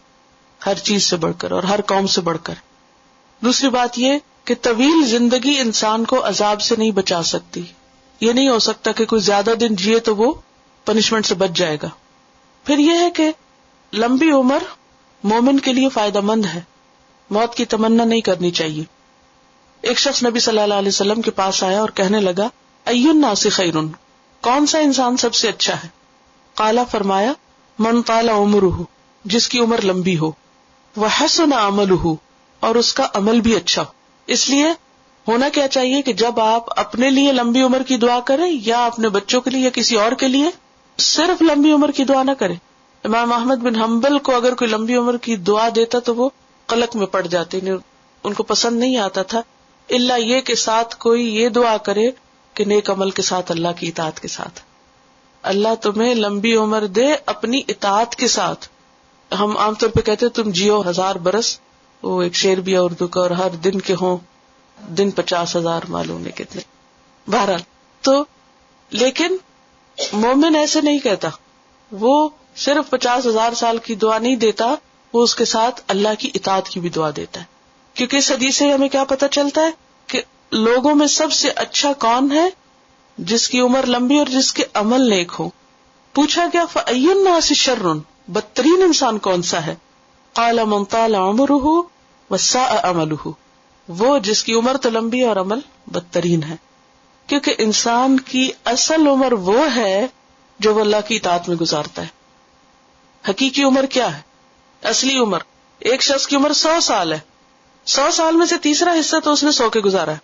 ہر چیز سے بڑھ کر اور ہر قوم سے بڑھ کر. دوسری بات یہ کہ طویل زندگی انسان کو عذاب سے نہیں بچا سکتی. یہ نہیں ہو سکتا کہ کوئی زیادہ دن جیے تو وہ پنشمنٹ سے بچ جائے گا. پھر یہ ہے کہ لمبی عمر مومن کے لیے فائدہ مند ہے، موت کی تمنا نہیں کرنی چاہیے. ایک شخص نبی صلی اللہ علیہ وسلم کے پاس آیا اور کہنے لگا، ای الناس خیر، کون سا انسان سب سے اچھا ہے؟ قالا، فرمایا، من طال عمرہ، جس کی عمر لمبی ہو، وحسن عملہ، اور اس کا عمل بھی اچھا ہو. اس لیے ہونا کیا چاہیے کہ جب آپ اپنے لیے لمبی عمر کی دعا کریں یا اپنے بچوں کے لیے یا کسی اور کے لیے، صرف لمبی عمر کی دعا نہ کریں. امام احمد بن حنبل کو اگر کوئی لمبی عمر کی دعا دیتا تو وہ قلق میں پڑ جاتے، ان کو پسند نہیں آتا تھا، الا یہ کہ ساتھ کوئی یہ دعا کرے کہ نیک عمل کے ساتھ اللہ کی اطاعت کے ساتھ. اللہ تمہیں لمبی عمر دے اپنی اطاعت کے ساتھ. ہم عام طور پہ کہتے تم جیو 1000 برس، وہ ایک شعر بھی اردو کا، اور ہر دن کے ہوں دن 50,000 معلوم ہے کتنے. بہرحال تو لیکن مومن ایسے نہیں کہتا، وہ صرف 50,000 سال کی دعا نہیں دیتا، وہ اس کے ساتھ اللہ کی اطاعت کی بھی دعا دیتا ہے. کیونکہ اس حدیث سے ہمیں کیا پتہ چلتا ہے کہ لوگوں میں سب سے اچھا کون ہے؟ جس کی عمر لمبی اور جس کے عمل نیک ہو. پوچھا گیا فَأَيُّ النَّاسِ شَرٌّ، بدترین انسان کون سا ہے؟ قال من طال عمره وساء عمله، وہ جس کی عمر تو لمبی اور عمل بدترین ہے. کیونکہ انسان کی اصل عمر وہ ہے جو وہ اللہ کی اطاعت میں گزارتا ہے. حقیقی عمر کیا ہے؟ اصلی عمر. ایک شخص کی عمر 100 سال ہے، 100 سال میں سے تیسرا حصہ تو اس نے سو کے گزارا ہے.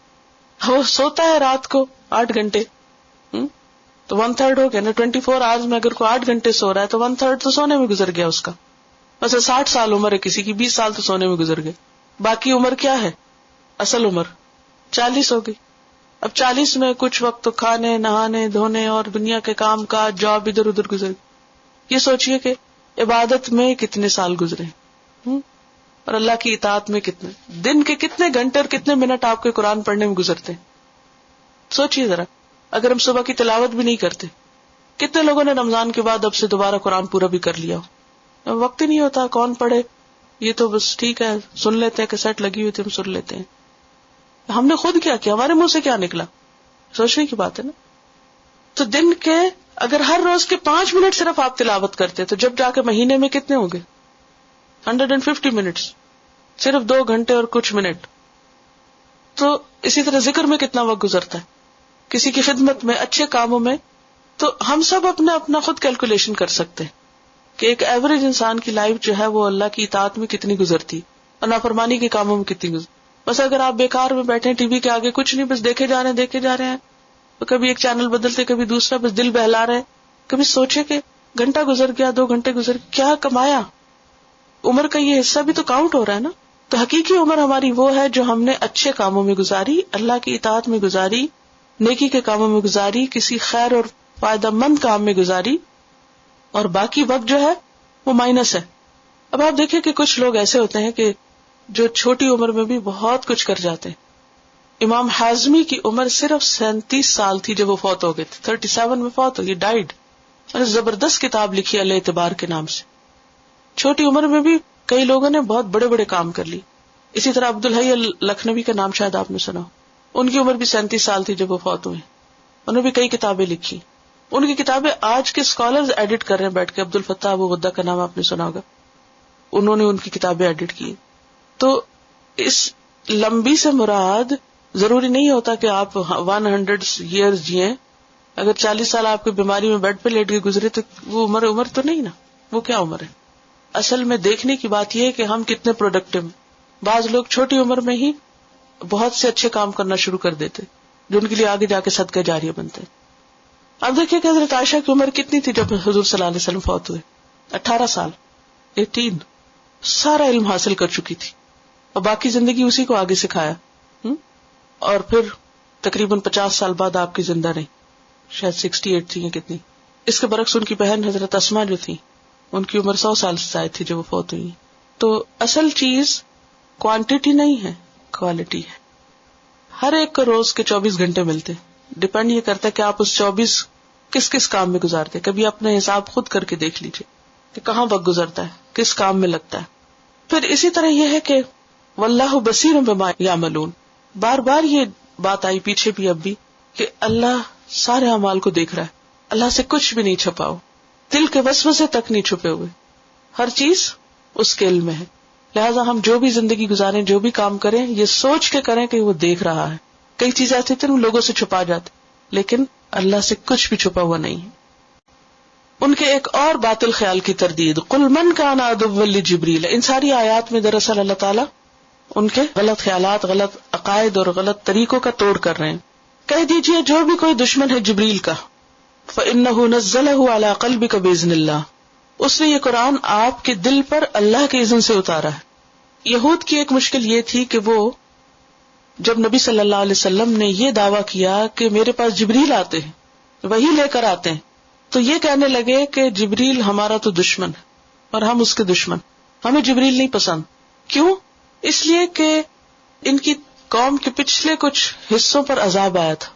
وہ سوتا ہے رات کو 8 گھنٹے، تو 1/3 ہو گیا نا. 24 آورز میں اگر کوئی 8 گھنٹے سو رہا ہے تو 1/3 تو سونے میں گزر گیا اس کا. بس 60 سال عمر ہے کسی کی، 20 سال تو سونے میں گزر گئے. باقی عمر کیا ہے؟ اصل عمر 40 ہو گئی. اب 40 میں کچھ وقت تو کھانے نہانے دھونے اور دنیا کے کام کاج جاب ادھر ادھر گزر گئی. یہ سوچئے کہ عبادت میں کتنے سال گزرے اور اللہ کی اطاعت میں کتنے، دن کے کتنے گھنٹے اور کتنے منٹ آپ کے قرآن پڑھنے میں گزرتے ہیں. سوچئے ذرا، اگر ہم صبح کی تلاوت بھی نہیں کرتے، کتنے لوگوں نے رمضان کے بعد اب سے دوبارہ قرآن پورا بھی کر لیا ہو. وقت ہی نہیں ہوتا، کون پڑھے، یہ تو بس ٹھیک ہے سن لیتے ہیں، کیسٹ لگی ہوئی تھی ہم سن لیتے ہیں. ہم نے خود کیا کیا، ہمارے منہ سے کیا نکلا، سوچنے کی بات ہے نا. تو دن کے اگر ہر روز کے 5 منٹ صرف آپ تلاوت کرتے تو جب جا کے مہینے میں کتنے ہوں گے؟ 150 منٹس، صرف 2 گھنٹے اور کچھ منٹ. تو اسی طرح ذکر میں کتنا وقت گزرتا ہے، کسی کی خدمت میں، اچھے کاموں میں. تو ہم سب اپنا خود کیلکولیشن کر سکتے ہیں کہ ایک ایوریج انسان کی لائف جو ہے وہ اللہ کی اطاعت میں کتنی گزرتی اور نافرمانی کے کاموں میں کتنی گزرتی. بس اگر آپ بیکار میں بیٹھے ٹی وی کے آگے کچھ نہیں، بس دیکھے جا رہے ہیں تو کبھی ایک چینل بدلتے کبھی دوسرا، بس دل بہلا رہے. کبھی سوچے کہ گھنٹہ گزر گیا، 2 گھنٹے گزر گیا، کیا کمایا؟ عمر کا یہ حصہ بھی تو کاؤنٹ ہو رہا ہے نا. تو حقیقی عمر ہماری وہ ہے جو ہم نے اچھے کاموں میں گزاری، اللہ کی اطاعت میں گزاری، نیکی کے کاموں میں گزاری، کسی خیر اور فائدہ مند کام میں گزاری، اور باقی وقت جو ہے وہ مائنس ہے. اب آپ دیکھیں کہ کچھ لوگ ایسے ہوتے ہیں کہ جو چھوٹی عمر میں بھی بہت کچھ کر جاتے ہیں. امام حازمی کی عمر صرف 37 سال تھی جب وہ فوت ہو گئے تھے. 37 میں فوت ہو گئی، ڈائیڈ. اور زبردست کتاب لکھی الاعتبار کے نام سے. چھوٹی عمر میں بھی کئی لوگوں نے بہت بڑے بڑے کام کر لی. اسی طرح عبدالحی لکھنوی کا نام شاید آپ نے سنا، ان کی عمر بھی 37 سال تھی جب وہ فوت ہوئے. انہوں نے بھی کئی کتابیں لکھی. ان کی کتابیں آج کے اسکالرز ایڈٹ کر رہے ہیں بیٹھ کے. عبدالفتاح ابو غدہ کا نام آپ نے سنا ہوگا، انہوں نے ان کی کتابیں ایڈٹ کی. تو اس لمبی سے مراد ضروری نہیں ہوتا کہ آپ 100 ایئرز جئیں. اگر 40 سال آپ کی بیماری میں بیڈ پہ لیٹ کے گزرے تو وہ عمر تو نہیں نا. وہ کیا عمر ہے؟ اصل میں دیکھنے کی بات یہ ہے کہ ہم کتنے پروڈکٹیو. بعض لوگ چھوٹی عمر میں ہی بہت سے اچھے کام کرنا شروع کر دیتے جو ان کے لیے آگے جا کے صدقہ جاریہ بنتے. اب دیکھیں کہ حضرت عائشہ کی عمر کتنی تھی جب حضور صلی اللہ علیہ وسلم فوت ہوئے؟ 18 سال، 18. سارا علم حاصل کر چکی تھی اور باقی زندگی اسی کو آگے سکھایا. اور پھر تقریباً 50 سال بعد آپ کی زندہ رہی، شاید 68 تھی یا کتنی. اس کے برعکس ان کی بہن حضرت اسما جو تھی ان کی عمر 100 سال سے زائد تھی جب وہ فوت ہوئی. تو اصل چیز کوانٹٹی نہیں ہے، کوالٹی ہے. ہر ایک کو روز کے 24 گھنٹے ملتے، ڈپینڈ یہ کرتا ہے کہ آپ اس 24 کس کس کام میں گزارتے. کبھی اپنا حساب خود کر کے دیکھ لیجئے کہ کہاں وقت گزرتا ہے، کس کام میں لگتا ہے. پھر اسی طرح یہ ہے کہ واللہ بصیر بما یعملون، بار بار یہ بات آئی پیچھے بھی اب بھی کہ اللہ سارے اعمال کو دیکھ رہا ہے. اللہ سے کچھ بھی نہیں چھپا ہو، دل کے وسوسے تک نہیں چھپے ہوئے، ہر چیز اس کے علم میں ہے. لہٰذا ہم جو بھی زندگی گزاریں، جو بھی کام کریں، یہ سوچ کے کریں کہ وہ دیکھ رہا ہے. کئی چیزیں ایسی تھیں لوگوں سے چھپا جاتے، لیکن اللہ سے کچھ بھی چھپا ہوا نہیں ہے. ان کے ایک اور باطل خیال کی تردید، قل من کان عدوا لجبریل. ان ساری آیات میں دراصل اللہ تعالیٰ ان کے غلط خیالات، غلط عقائد اور غلط طریقوں کا توڑ کر رہے ہیں. کہہ دیجئے جو بھی کوئی دشمن ہے جبریل کا، فإنہ نزلہ علی قلبک بإذن اللہ، اس نے یہ قرآن آپ کے دل پر اللہ کے اذن سے اتارا ہے. یہود کی ایک مشکل یہ تھی کہ وہ جب نبی صلی اللہ علیہ وسلم نے یہ دعویٰ کیا کہ میرے پاس جبریل آتے ہیں، وہی لے کر آتے ہیں، تو یہ کہنے لگے کہ جبریل ہمارا تو دشمن ہے اور ہم اس کے دشمن، ہمیں جبریل نہیں پسند. کیوں؟ اس لیے کہ ان کی قوم کے پچھلے کچھ حصوں پر عذاب آیا تھا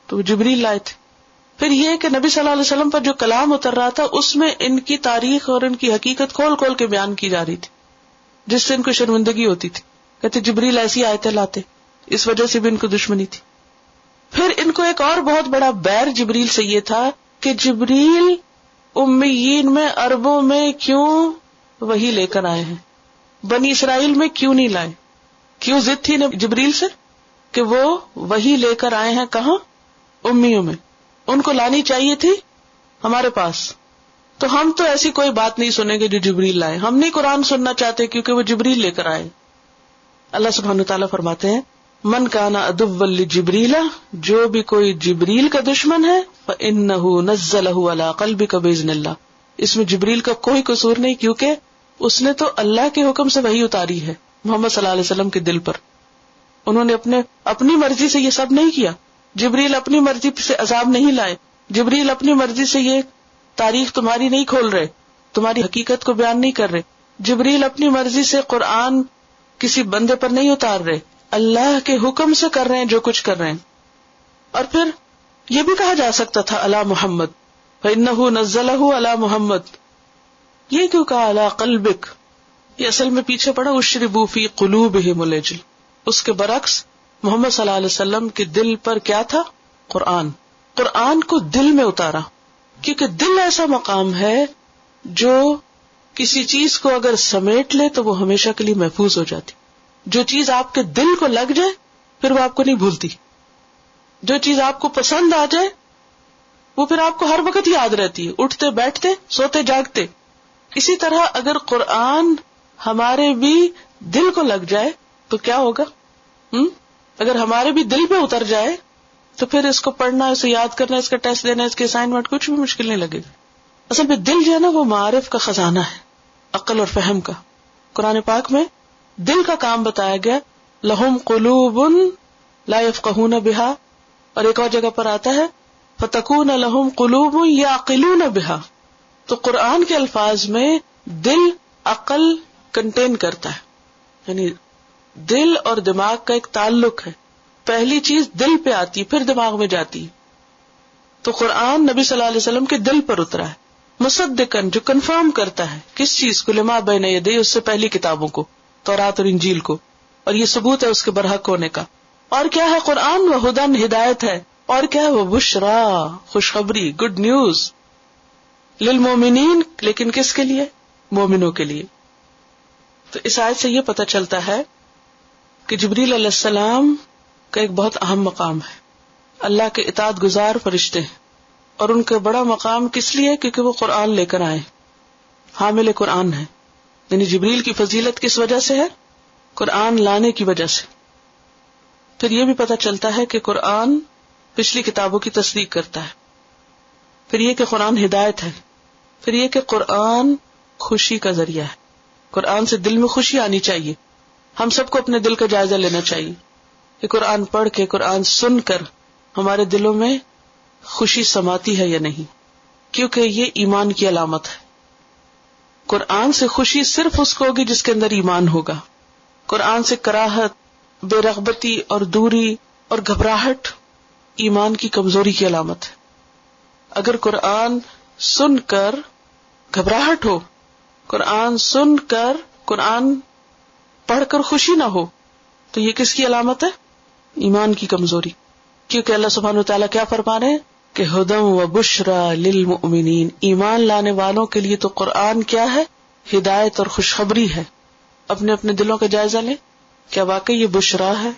تو وہ جبریل لائے تھے. پھر یہ کہ نبی صلی اللہ علیہ وسلم پر جو کلام اتر رہا تھا اس میں ان کی تاریخ اور ان کی حقیقت کھول کھول کے بیان کی جا رہی تھی، جس سے ان کو شرمندگی ہوتی تھی. کہتے جبریل ایسی آیتیں لاتے، اس وجہ سے بھی ان کو دشمنی تھی. پھر ان کو ایک اور بہت بڑا بیر جبریل سے یہ تھا کہ جبریل امیین میں عربوں میں کیوں وحی لے کر آئے ہیں، بنی اسرائیل میں کیوں نہیں لائے؟ کیوں ضد تھی جبریل سے کہ وہ وحی لے کر آئے ہیں کہاں؟ امیوں میں. ان کو لانی چاہیے تھی ہمارے پاس. تو ہم تو ایسی کوئی بات نہیں سنیں گے جو جبریل لائے. ہم نہیں قرآن سننا چاہتے کیونکہ وہ جبریل لے کر آئے. اللہ سبحانہ تعالیٰ فرماتے ہیں من کان عدوا لجبریل، جو بھی کوئی جبریل کا دشمن ہے فإنہ نزلہ علی قلبک بإذن اللہ، اس میں جبریل کا کوئی قصور نہیں کیونکہ اس نے تو اللہ کے حکم سے وحی اتاری ہے محمد صلی اللہ علیہ وسلم کے دل پر. انہوں نے اپنی مرضی سے یہ سب نہیں کیا. جبریل اپنی مرضی سے عذاب نہیں لائے. جبریل اپنی مرضی سے یہ تاریخ تمہاری نہیں کھول رہے، تمہاری حقیقت کو بیان نہیں کر رہے. جبریل اپنی مرضی سے قرآن کسی بندے پر نہیں اتار رہے، اللہ کے حکم سے کر رہے ہیں جو کچھ کر رہے ہیں. اور پھر یہ بھی کہا جا سکتا تھا علی محمد، فإنہ نزلہ علی محمد. یہ کیوں کہا علی قلبک؟ یہ اصل میں پیچھے پڑا اشربوا فی قلوبہم العجل. اس کے برعکس محمد صلی اللہ علیہ وسلم کے دل پر کیا تھا؟ قرآن کو دل میں اتارا، کیونکہ دل ایسا مقام ہے جو کسی چیز کو اگر سمیٹ لے تو وہ ہمیشہ کے لیے محفوظ ہو جاتی. جو چیز آپ کے دل کو لگ جائے پھر وہ آپ کو نہیں بھولتی. جو چیز آپ کو پسند آ جائے وہ پھر آپ کو ہر وقت یاد رہتی ہے، اٹھتے بیٹھتے سوتے جاگتے. اسی طرح اگر قرآن ہمارے بھی دل کو لگ جائے تو کیا ہوگا؟ اگر ہمارے بھی دل پہ اتر جائے تو پھر اس کو پڑھنا، اسے یاد کرنا، اس کا ٹیسٹ دینا، اس کے اسائنمنٹ کچھ بھی مشکل نہیں لگے گا. اصل میں دل جو ہے نا وہ معارف کا خزانہ ہے، عقل اور فہم کا. قرآن پاک میں دل کا کام بتایا گیا، لہم قلوب لا یفقہون بہا، اور ایک اور جگہ پر آتا ہے فتکون لہم قلوب یعقلون بہا. تو قرآن کے الفاظ میں دل عقل کنٹین کرتا ہے، یعنی دل اور دماغ کا ایک تعلق ہے. پہلی چیز دل پہ آتی پھر دماغ میں جاتی. تو قرآن نبی صلی اللہ علیہ وسلم کے دل پر اترا ہے، مصدقاً جو کنفرم کرتا ہے کس چیز کو؟ لما بین یدیہ، اس سے پہلی کتابوں کو، تورات اور انجیل کو. اور یہ ثبوت ہے اس کے برحق ہونے کا. اور کیا ہے قرآن؟ وہ ہدن، ہدایت ہے. اور کیا ہے؟ وہ بشرا، خوشخبری، گڈ نیوز. للمومنین، لیکن کس کے لیے؟ مومنوں کے لیے. تو اس آیت سے یہ پتہ چلتا ہے کہ جبریل علیہ السلام کا ایک بہت اہم مقام ہے. اللہ کے اطاعت گزار فرشتے ہیں، اور ان کا بڑا مقام کس لیے؟ کیونکہ وہ قرآن لے کر آئے، حامل قرآن ہے. یعنی جبریل کی فضیلت کس وجہ سے ہے؟ قرآن لانے کی وجہ سے. پھر یہ بھی پتہ چلتا ہے کہ قرآن پچھلی کتابوں کی تصدیق کرتا ہے. پھر یہ کہ قرآن ہدایت ہے. پھر یہ کہ قرآن خوشی کا ذریعہ ہے. قرآن سے دل میں خوشی آنی چاہیے. ہم سب کو اپنے دل کا جائزہ لینا چاہیے کہ قرآن پڑھ کے، قرآن سن کر ہمارے دلوں میں خوشی سماتی ہے یا نہیں، کیونکہ یہ ایمان کی علامت ہے. قرآن سے خوشی صرف اس کو ہوگی جس کے اندر ایمان ہوگا. قرآن سے کراہت، بے رغبتی اور دوری اور گھبراہٹ ایمان کی کمزوری کی علامت ہے. اگر قرآن سن کر گھبراہٹ ہو، قرآن سن کر، قرآن پڑھ کر خوشی نہ ہو، تو یہ کس کی علامت ہے؟ ایمان کی کمزوری. کیونکہ اللہ سبحانہ وتعالیٰ کیا فرما رہے ہیں کہ ہدی و بشرا للمؤمنین، ایمان لانے والوں کے لیے تو قرآن کیا ہے؟ ہدایت اور خوشخبری ہے. اپنے اپنے دلوں کا جائزہ لیں، کیا واقعی یہ بشرا ہے؟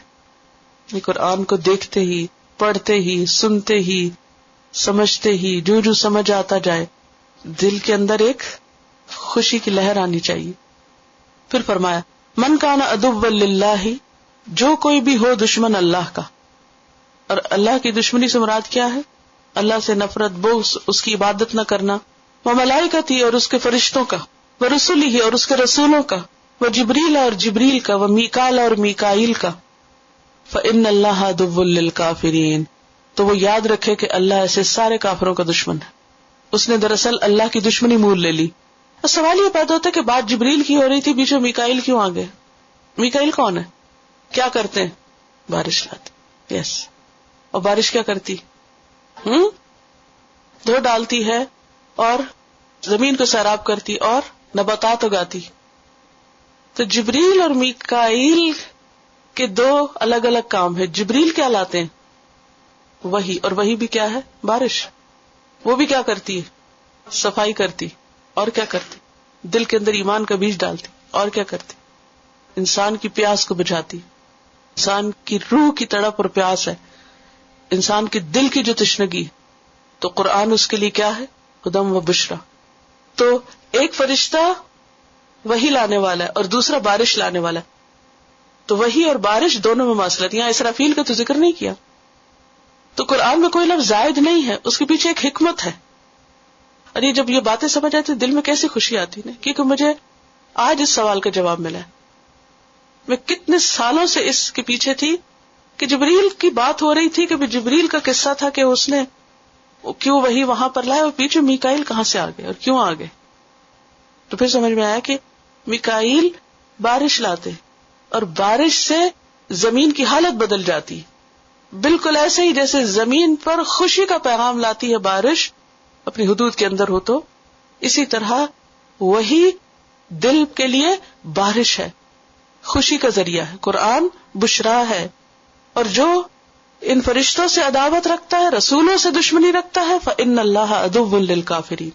یہ قرآن کو دیکھتے ہی، پڑھتے ہی، سنتے ہی، سمجھتے ہی، جو جو سمجھ آتا جائے دل کے اندر ایک خوشی کی لہر آنی چاہیے. پھر فرمایا من کان عدوا للہ، جو کوئی بھی ہو دشمن اللہ کا. اور اللہ کی دشمنی سے مراد کیا ہے؟ اللہ سے نفرت، بغض، اس کی عبادت نہ کرنا. وہ ملائکتی، اور اس کے فرشتوں کا، وہ رسولہ، اور اس کے رسولوں کا، وہ جبریل، اور جبریل کا، وہ میکال، اور میکائیل کا. فإن اللہ عدو للکافرین، تو وہ یاد رکھے کہ اللہ ایسے سارے کافروں کا دشمن ہے. اس نے دراصل اللہ کی دشمنی مول لے لی. سوال یہ پیدا ہوتا ہے کہ بات جبریل کی ہو رہی تھی، بیچ میں میکائیل کیوں آ گئے؟ میکائیل کون ہے؟ کیا کرتے ہیں؟ بارش لاتے. یس. اور بارش کیا کرتی؟ دھو ڈالتی ہے اور زمین کو سیراب کرتی اور نباتات اگاتی. تو جبریل اور میکائیل کے دو الگ الگ کام ہے. جبریل کیا لاتے ہیں؟ وحی. اور وحی بھی کیا ہے؟ بارش. وہ بھی کیا کرتی ہے؟ صفائی کرتی اور کیا کرتی، دل کے اندر ایمان کا بیج ڈالتی اور کیا کرتی، انسان کی پیاس کو بجھاتی. انسان کی روح کی تڑپ اور پیاس ہے، انسان کے دل کی جو تشنگی، تو قرآن اس کے لیے کیا ہے؟ ہدم و بشرا. تو ایک فرشتہ وحی لانے والا ہے اور دوسرا بارش لانے والا ہے. تو وحی اور بارش دونوں میں مماثلت. یہاں اسرافیل کا تو ذکر نہیں کیا. تو قرآن میں کوئی لفظ زائد نہیں ہے، اس کے پیچھے ایک حکمت ہے. اور یہ جب یہ باتیں سمجھ آتی دل میں کیسی خوشی آتی ہے، کیونکہ مجھے آج اس سوال کا جواب ملا ہے. میں کتنے سالوں سے اس کے پیچھے تھی کہ جبریل کی بات ہو رہی تھی کہ جبریل کا قصہ تھا کہ اس نے کیوں وہی وہاں پر لائے اور پیچھے میکائیل کہاں سے آ گئے اور کیوں آ گئے. تو پھر سمجھ میں آیا کہ میکائیل بارش لاتے اور بارش سے زمین کی حالت بدل جاتی، بالکل ایسے ہی جیسے زمین پر خوشی کا پیغام لاتی ہے بارش اپنی حدود کے اندر ہو، تو اسی طرح وہی دل کے لیے بارش ہے، خوشی کا ذریعہ ہے. قرآن بشرا ہے. اور جو ان فرشتوں سے عداوت رکھتا ہے، رسولوں سے دشمنی رکھتا ہے، فإن اللہ عدو للکافرین،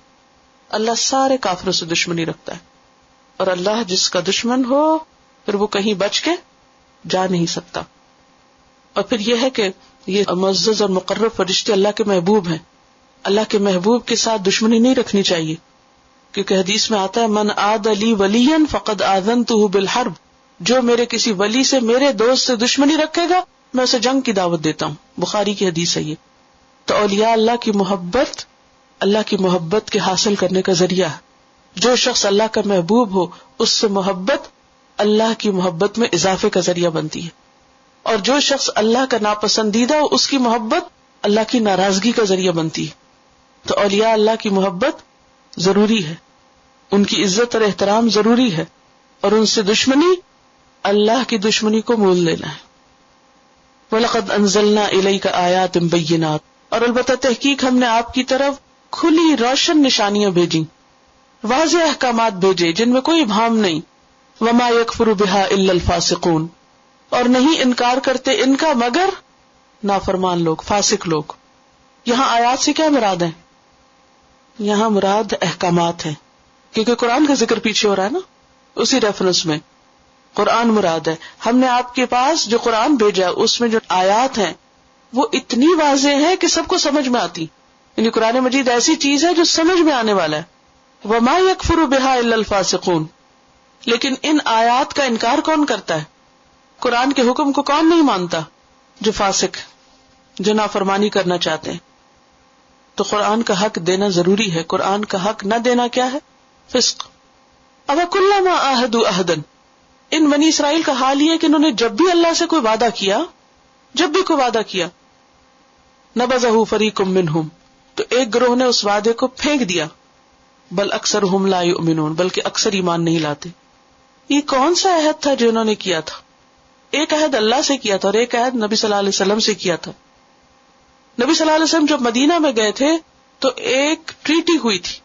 اللہ سارے کافروں سے دشمنی رکھتا ہے. اور اللہ جس کا دشمن ہو پھر وہ کہیں بچ کے جا نہیں سکتا. اور پھر یہ ہے کہ یہ معزز اور مقرب فرشتے اللہ کے محبوب ہیں. اللہ کے محبوب کے ساتھ دشمنی نہیں رکھنی چاہیے، کیونکہ حدیث میں آتا ہے من عاد لی ولیا فقد آذنتہ بالحرب، جو میرے کسی ولی سے، میرے دوست سے دشمنی رکھے گا میں اسے جنگ کی دعوت دیتا ہوں. بخاری کی حدیث ہے یہ. تو اولیاء اللہ کی محبت اللہ کی محبت کے حاصل کرنے کا ذریعہ ہے. جو شخص اللہ کا محبوب ہو اس سے محبت اللہ کی محبت میں اضافے کا ذریعہ بنتی ہے، اور جو شخص اللہ کا ناپسندیدہ ہو اس کی محبت اللہ کی ناراضگی کا ذریعہ بنتی ہے. تو اولیاء اللہ کی محبت ضروری ہے، ان کی عزت اور احترام ضروری ہے، اور ان سے دشمنی اللہ کی دشمنی کو مول لینا ہے. وَلَقَدْ أَنزَلْنَا إِلَيْكَ آيَاتٍ بَيِّنَاتٍ، اور البتہ تحقیق ہم نے آپ کی طرف کھلی روشن نشانیاں بھیجی، واضح احکامات بھیجے جن میں کوئی ابہام نہیں. وَمَا يَكْفُرُ بِهَا إِلَّا الْفَاسِقُونَ، اور نہیں انکار کرتے ان کا مگر نافرمان لوگ، فاسق لوگ. یہاں آیات سے کیا مراد ہے؟ یہاں مراد احکامات ہیں، کیونکہ قرآن کا ذکر پیچھے ہو رہا ہے نا، اسی ریفرنس میں قرآن مراد ہے. ہم نے آپ کے پاس جو قرآن بھیجا اس میں جو آیات ہیں وہ اتنی واضح ہے کہ سب کو سمجھ میں آتی. یعنی قرآن مجید ایسی چیز ہے جو سمجھ میں آنے والا ہے. وَمَا يَكْفُرُ بِهَا إِلَّا الْفَاسِقُونَ، لیکن ان آیات کا انکار کون کرتا ہے؟ قرآن کے حکم کو کون نہیں مانتا؟ جو فاسق، جو نافرمانی کرنا چاہتے ہیں. تو قرآن کا حق دینا ضروری ہے. قرآن کا حق نہ دینا کیا ہے؟ فسق. أَوَكُلَّمَا عَاهَدُوا عَهْدًا، ان بنی اسرائیل کا حال یہ ہے کہ انہوں نے جب بھی اللہ سے کوئی وعدہ کیا، جب بھی کوئی وعدہ کیا، نبذہ فریق منہم، تو ایک گروہ نے اس وعدے کو پھینک دیا. بل اکثرہم لا یؤمنون، بلکہ اکثر ایمان نہیں لاتے. یہ کون سا عہد تھا جو انہوں نے کیا تھا؟ ایک عہد اللہ سے کیا تھا اور ایک عہد نبی صلی اللہ علیہ وسلم سے کیا تھا. نبی صلی اللہ علیہ وسلم جب مدینہ میں گئے تھے تو ایک ٹریٹی ہوئی تھی،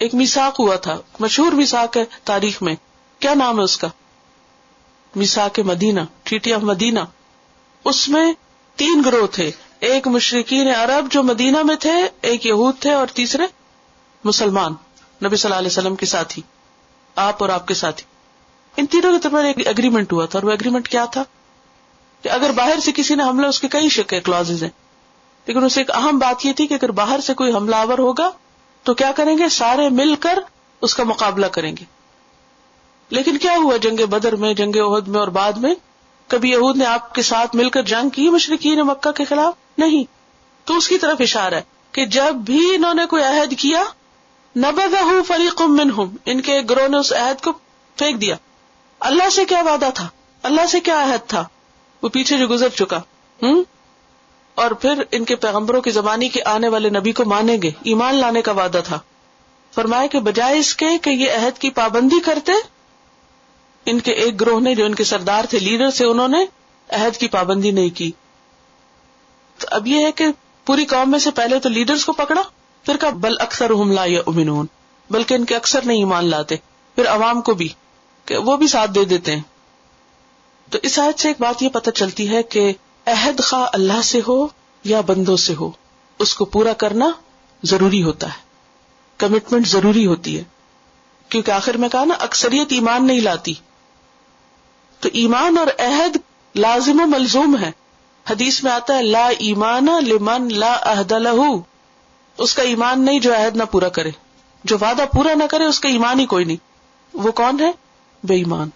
ایک میثاق ہوا تھا، مشہور میثاق ہے تاریخ میں. کیا نام ہے اس کا؟ میثاق مدینہ، ٹریٹی آف مدینہ. اس میں 3 گروہ تھے، ایک مشرکین عرب جو مدینہ میں تھے، ایک یہود تھے، اور تیسرے مسلمان نبی صلی اللہ علیہ وسلم کے ساتھی، آپ اور آپ کے ساتھی. ان تینوں کے درمیان ایک اگریمنٹ ہوا تھا، اور وہ اگریمنٹ کیا تھا کہ اگر باہر سے کسی نے حملہ، اس کے کئی شکے کلازز ہیں، لیکن اس سے ایک اہم بات یہ تھی کہ اگر باہر سے کوئی حملہ آور ہوگا تو کیا کریں گے؟ سارے مل کر اس کا مقابلہ کریں گے. لیکن کیا ہوا جنگ بدر میں، جنگ احد میں اور بعد میں؟ کبھی یہود نے آپ کے ساتھ مل کر جنگ کی مشرکین مکہ کے خلاف؟ نہیں. تو اس کی طرف اشارہ ہے کہ جب بھی انہوں نے کوئی عہد کیا، نبذہ فریق منہم، ان کے ایک گروہ نے اس عہد کو پھینک دیا. اللہ سے کیا وعدہ تھا، اللہ سے کیا عہد تھا، وہ پیچھے جو گزر چکا. اور پھر ان کے پیغمبروں کی زمانے کے آنے والے نبی کو مانیں گے، ایمان لانے کا وعدہ تھا. فرمایا کہ بجائے اس کے کہ یہ عہد کی پابندی کرتے، ان کے ایک گروہ نے جو ان کے سردار تھے، لیڈر تھے، انہوں نے عہد کی پابندی نہیں کی. تو اب یہ ہے کہ پوری قوم میں سے پہلے تو لیڈرز کو پکڑا، پھر کہا بل اکثرہم لا یؤمنون، بلکہ ان کے اکثر نہیں ایمان لاتے. پھر عوام کو بھی کہ وہ بھی ساتھ دے دیتے ہیں. تو اس آیت سے ایک بات یہ پتہ چلتی ہے کہ عہد خواہ اللہ سے ہو یا بندوں سے ہو، اس کو پورا کرنا ضروری ہوتا ہے. کمٹمنٹ ضروری ہوتی ہے، کیونکہ آخر میں کہا نا اکثریت ایمان نہیں لاتی، تو ایمان اور عہد لازم و ملزوم ہے. حدیث میں آتا ہے لا ایمان لمن لا عہد لہ، اس کا ایمان نہیں جو عہد نہ پورا کرے، جو وعدہ پورا نہ کرے اس کا ایمان ہی کوئی نہیں. وہ کون ہے؟ بے ایمان.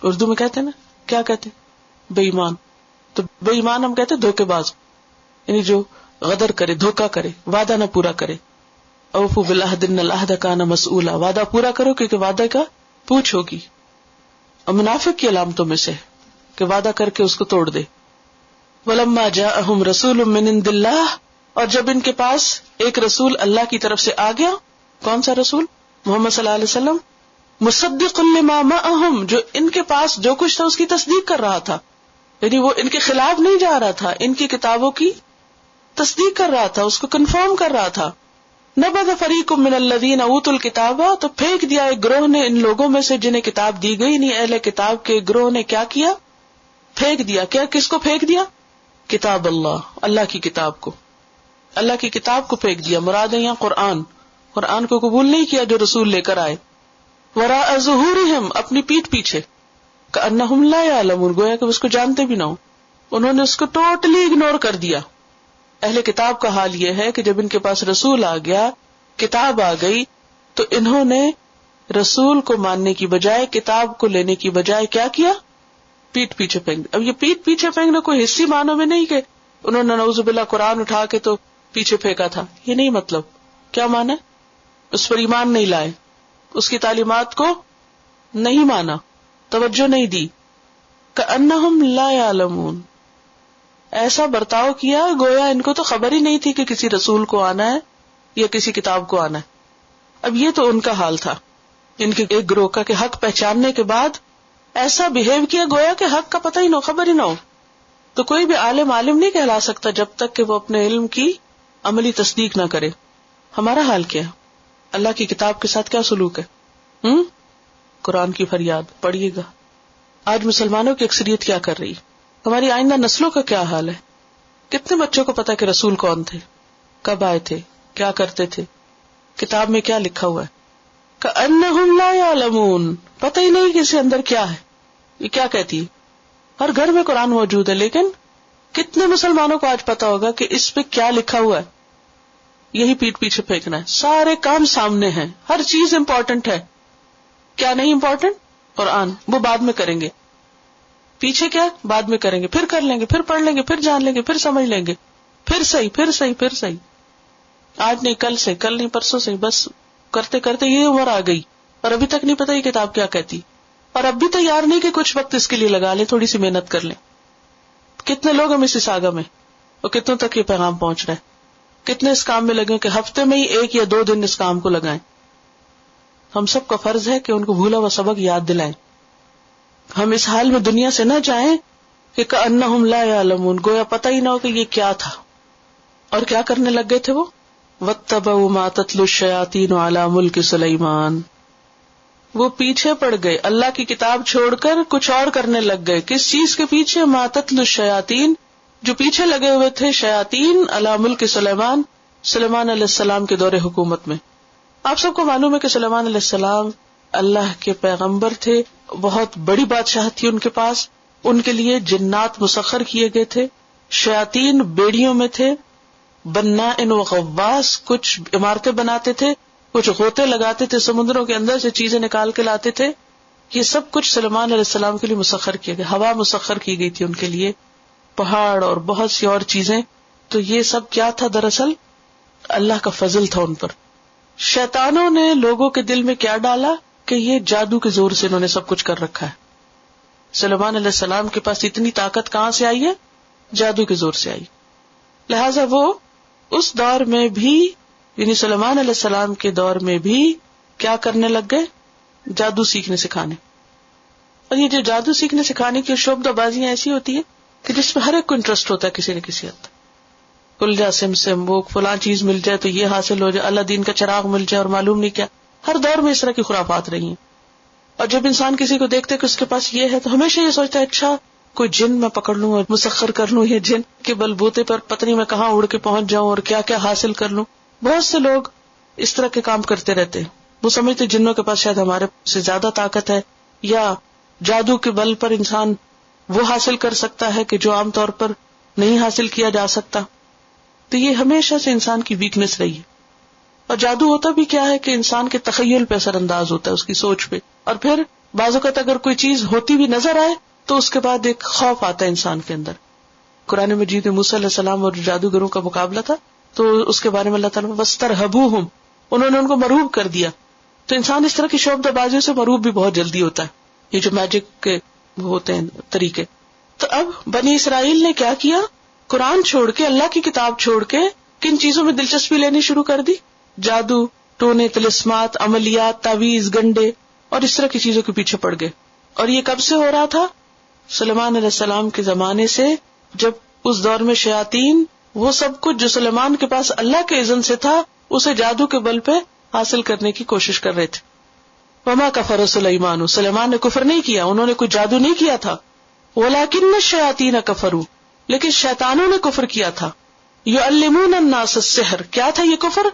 اردو میں کہتے ہیں نا، کیا کہتے ہیں؟ بے ایمان. تو بے ایمان ہم کہتے ہیں دھوکے باز، یعنی جو غدر کرے، دھوکا کرے، وعدہ نہ پورا کرے. اوفوا بالعہد ان العہد کان مسئولا، وعدہ پورا کرو کیونکہ وعدے کا پوچھ ہوگی. اور منافق کی علامتوں میں سے کہ وعدہ کر کے اس کو توڑ دے. ولما جاءہم رسول من عند اللہ، اور جب ان کے پاس ایک رسول اللہ کی طرف سے آ گیا. کون سا رسول؟ محمد صلی اللہ علیہ وسلم. مصدق لما معہم، جو ان کے پاس جو کچھ تھا اس کی تصدیق کر رہا تھا، یعنی وہ ان کے خلاف نہیں جا رہا تھا، ان کی کتابوں کی تصدیق کر رہا تھا، اس کو کنفرم کر رہا تھا. نبذ فریق من الذین اوتوا الکتاب، تو پھینک دیا ایک گروہ نے ان لوگوں میں سے جنہیں کتاب دی گئی نہیں. اہل کتاب کے گروہ نے کیا کیا؟ پھینک دیا. کیا؟ کس کو پھینک دیا؟ کتاب اللہ، اللہ کی کتاب کو. اللہ کی کتاب کو پھینک دیا. مراد ہے یہاں قرآن کو قبول نہیں کیا جو رسول لے کر آئے. وراء ظہورہم، اپنی پیٹھ پیچھے. کأنہم لا یعلمون، گویا کہ اس کو جانتے بھی نہ ہو. انہوں نے اس کو ٹوٹلی اگنور کر دیا. اہل کتاب کا حال یہ ہے کہ جب ان کے پاس رسول آ گیا، کتاب آ گئی، تو انہوں نے رسول کو ماننے کی بجائے، کتاب کو لینے کی بجائے کیا کیا؟ پیٹھ پیچھے پھینک. اب یہ پیٹھ پیچھے پھینکنا کوئی حصی معنوں میں نہیں کہ انہوں نے نعوذ باللہ قرآن اٹھا کے تو پیچھے پھینکا تھا، یہ نہیں مطلب. کیا مانا؟ اس پر ایمان نہیں لائے، اس کی تعلیمات کو نہیں مانا، توجہ نہیں دی. کأنہم لا یعلمون، ایسا برتاؤ کیا گویا ان کو تو خبر ہی نہیں تھی کہ کسی رسول کو آنا ہے یا کسی کتاب کو آنا ہے. اب یہ تو ان کا حال تھا، ان کے ایک گروہ کا، کہ حق پہچاننے کے بعد ایسا بہیو کیا گویا کہ حق کا پتہ ہی نہ ہو، خبر ہی نہ ہو. تو کوئی بھی عالم نہیں کہلا سکتا جب تک کہ وہ اپنے علم کی عملی تصدیق نہ کرے. ہمارا حال کیا؟ اللہ کی کتاب کے ساتھ کیا سلوک ہے؟ قرآن کی فریاد پڑھیے گا. آج مسلمانوں کی اکثریت کیا کر رہی؟ ہماری آئندہ نسلوں کا کیا حال ہے؟ کتنے بچوں کو پتا کہ رسول کون تھے، کب آئے تھے، کیا کرتے تھے، کتاب میں کیا لکھا ہوا ہے؟ کأنہم لا یعلمون، پتہ ہی نہیں کہ اس کے اندر کیا ہے. یہ کیا کہتی ہے؟ ہر گھر میں قرآن موجود ہے، لیکن کتنے مسلمانوں کو آج پتا ہوگا کہ اس پہ کیا لکھا ہوا ہے؟ یہی پیٹھ پیچھے پھینکنا ہے. سارے کام سامنے ہیں، ہر چیز امپورٹنٹ ہے. کیا نہیں امپورٹنٹ؟ قرآن، وہ بعد میں کریں گے. پیچھے کیا؟ بعد میں کریں گے، پھر کر لیں گے، پھر پڑھ لیں گے، پھر جان لیں گے، پھر سمجھ لیں گے، پھر صحیح، پھر صحیح، پھر صحیح. آج نہیں، کل سے، کل نہیں، پرسوں سے، بس کرتے کرتے یہ عمر آ گئی اور ابھی تک نہیں پتا یہ کتاب کیا کہتی، اور اب بھی تیار نہیں کہ کچھ وقت اس کے لیے لگا لیں، تھوڑی سی محنت کر لیں. کتنے لوگ ہم اس ساگا میں، اور کتنوں تک یہ پیغام پہنچ رہا ہے. کتنے اس کام میں لگے کہ ہفتے میں ہی 1 یا 2 دن اس کام کو لگائیں. ہم سب کا فرض ہے کہ ان کو بھولا ہوا سبق یاد دلائیں. ہم اس حال میں دنیا سے نہ جائیں کہ کأنہم لا یعلمون، گویا پتہ ہی نہ ہو کہ یہ کیا تھا. اور کیا کرنے لگ گئے تھے وہ؟ واتبعوا ما تتلو الشیاطین علی ملک سلیمان، وہ پیچھے پڑ گئے، اللہ کی کتاب چھوڑ کر کچھ اور کرنے لگ گئے. کس چیز کے پیچھے؟ ما تتلو الشیاطین، جو پیچھے لگے ہوئے تھے شیاطین علی ملک سلیمان، سلیمان علیہ السلام کے دور حکومت میں. آپ سب کو معلوم ہے کہ سلیمان علیہ السلام اللہ کے پیغمبر تھے، بہت بڑی بادشاہ تھی ان کے پاس. ان کے لیے جنات مسخر کیے گئے تھے، شیاطین بیڑیوں میں تھے، بناء و غواص، کچھ عمارتیں بناتے تھے، کچھ غوطے لگاتے تھے، سمندروں کے اندر سے چیزیں نکال کے لاتے تھے. یہ سب کچھ سلیمان علیہ السلام کے لیے مسخر کیا گیا. ہوا مسخر کی گئی تھی ان کے لیے، پہاڑ اور بہت سی اور چیزیں. تو یہ سب کیا تھا؟ دراصل اللہ کا فضل تھا ان پر. شیطانوں نے لوگوں کے دل میں کیا ڈالا کہ یہ جادو کے زور سے انہوں نے سب کچھ کر رکھا ہے. سلیمان علیہ السلام کے پاس اتنی طاقت کہاں سے آئی ہے؟ جادو کے زور سے آئی. لہذا وہ اس دور میں بھی، یعنی سلیمان علیہ السلام کے دور میں بھی کیا کرنے لگ گئے؟ جادو سیکھنے سکھانے. اور یہ جو جادو سیکھنے سکھانے کی شعبدہ بازیاں ایسی ہوتی ہیں کہ جس میں ہر ایک کو انٹرسٹ ہوتا ہے کسی نہ کسی حد تک. کل جا سم وہ فلاں چیز مل جائے تو یہ حاصل ہو جائے، اللہ دین کا چراغ مل جائے، اور معلوم نہیں کیا. ہر دور میں اس طرح کی خرافات رہی ہیں. اور جب انسان کسی کو دیکھتے کہ اس کے پاس یہ ہے تو ہمیشہ یہ سوچتا ہے اچھا کوئی جن میں پکڑ لوں اور مسخر کر لوں، یہ جن کے بلبوتے پر پتہ نہیں میں کہاں اڑ کے پہنچ جاؤں اور کیا کیا حاصل کر لوں. بہت سے لوگ اس طرح کے کام کرتے رہتے ہیں. وہ سمجھتے جنوں کے پاس شاید ہمارے سے زیادہ طاقت ہے، یا جادو کے بل پر انسان وہ حاصل کر سکتا ہے کہ جو عام طور پر نہیں حاصل کیا جا سکتا. تو یہ ہمیشہ سے انسان کی ویکنس رہی ہے. اور جادو ہوتا بھی کیا ہے کہ انسان کے تخیل پہ اثر انداز ہوتا ہے، اس کی سوچ پہ. اور پھر بعض اوقات اگر کوئی چیز ہوتی بھی نظر آئے تو اس کے بعد ایک خوف آتا ہے انسان کے اندر. قرآن مجید میں موسیٰ علیہ السلام اور جادوگروں کا مقابلہ تھا، تو اس کے بارے میں اللہ تعالیٰ وَاسْتَرْهَبُوهُمْ، انہوں نے ان کو مرعوب کر دیا. تو انسان اس طرح کی شعبدہ بازیوں سے مرعوب بھی بہت جلدی ہوتا ہے، یہ جو میجک کے ہوتے ہیں طریقے. تو اب بنی اسرائیل نے کیا کیا؟ قرآن چھوڑ کے، اللہ کی کتاب چھوڑ کے کن چیزوں میں دلچسپی لینی شروع کر دی؟ جادو، ٹونے، طلسمات، عملیات، تعویذ، گنڈے اور اس طرح کی چیزوں کے پیچھے پڑ گئے. اور یہ کب سے ہو رہا تھا؟ سلیمان علیہ السلام کے زمانے سے، جب اس دور میں شیاطین وہ سب کچھ جو سلیمان کے پاس اللہ کے اذن سے تھا اسے جادو کے بل پہ حاصل کرنے کی کوشش کر رہے تھے. وما کفر سلیمان، سلیمان نے کفر نہیں کیا، انہوں نے کوئی جادو نہیں کیا تھا. ولکن الشیاطین کفروا، لیکن شیطانوں نے کفر کیا تھا. یعلمون الناس السحر، کیا تھا یہ کفر؟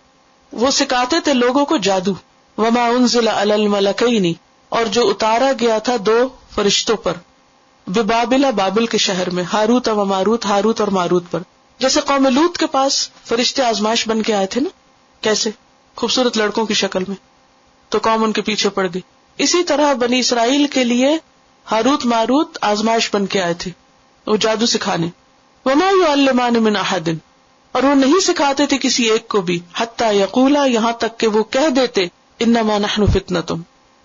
وہ سکھاتے تھے لوگوں کو جادو. وما انزل علی الملکین، اور جو اتارا گیا تھا 2 فرشتوں پر، ببابل، بابل کے شہر میں، ہاروت و ماروت، ہاروت اور ماروت پر. جیسے قوم لوط کے پاس فرشتے آزمائش بن کے آئے تھے نا، کیسے خوبصورت لڑکوں کی شکل میں، تو قوم ان کے پیچھے پڑ گئی. اسی طرح بنی اسرائیل کے لیے ہاروت ماروت آزمائش بن کے آئے تھے، وہ جادو سکھانے. وما یعلمان من احد، اور وہ نہیں سکھاتے تھے کسی ایک کو بھی، حتی یقولا، یہاں تک کہ وہ کہہ دیتے، انما نحن فتنۃ،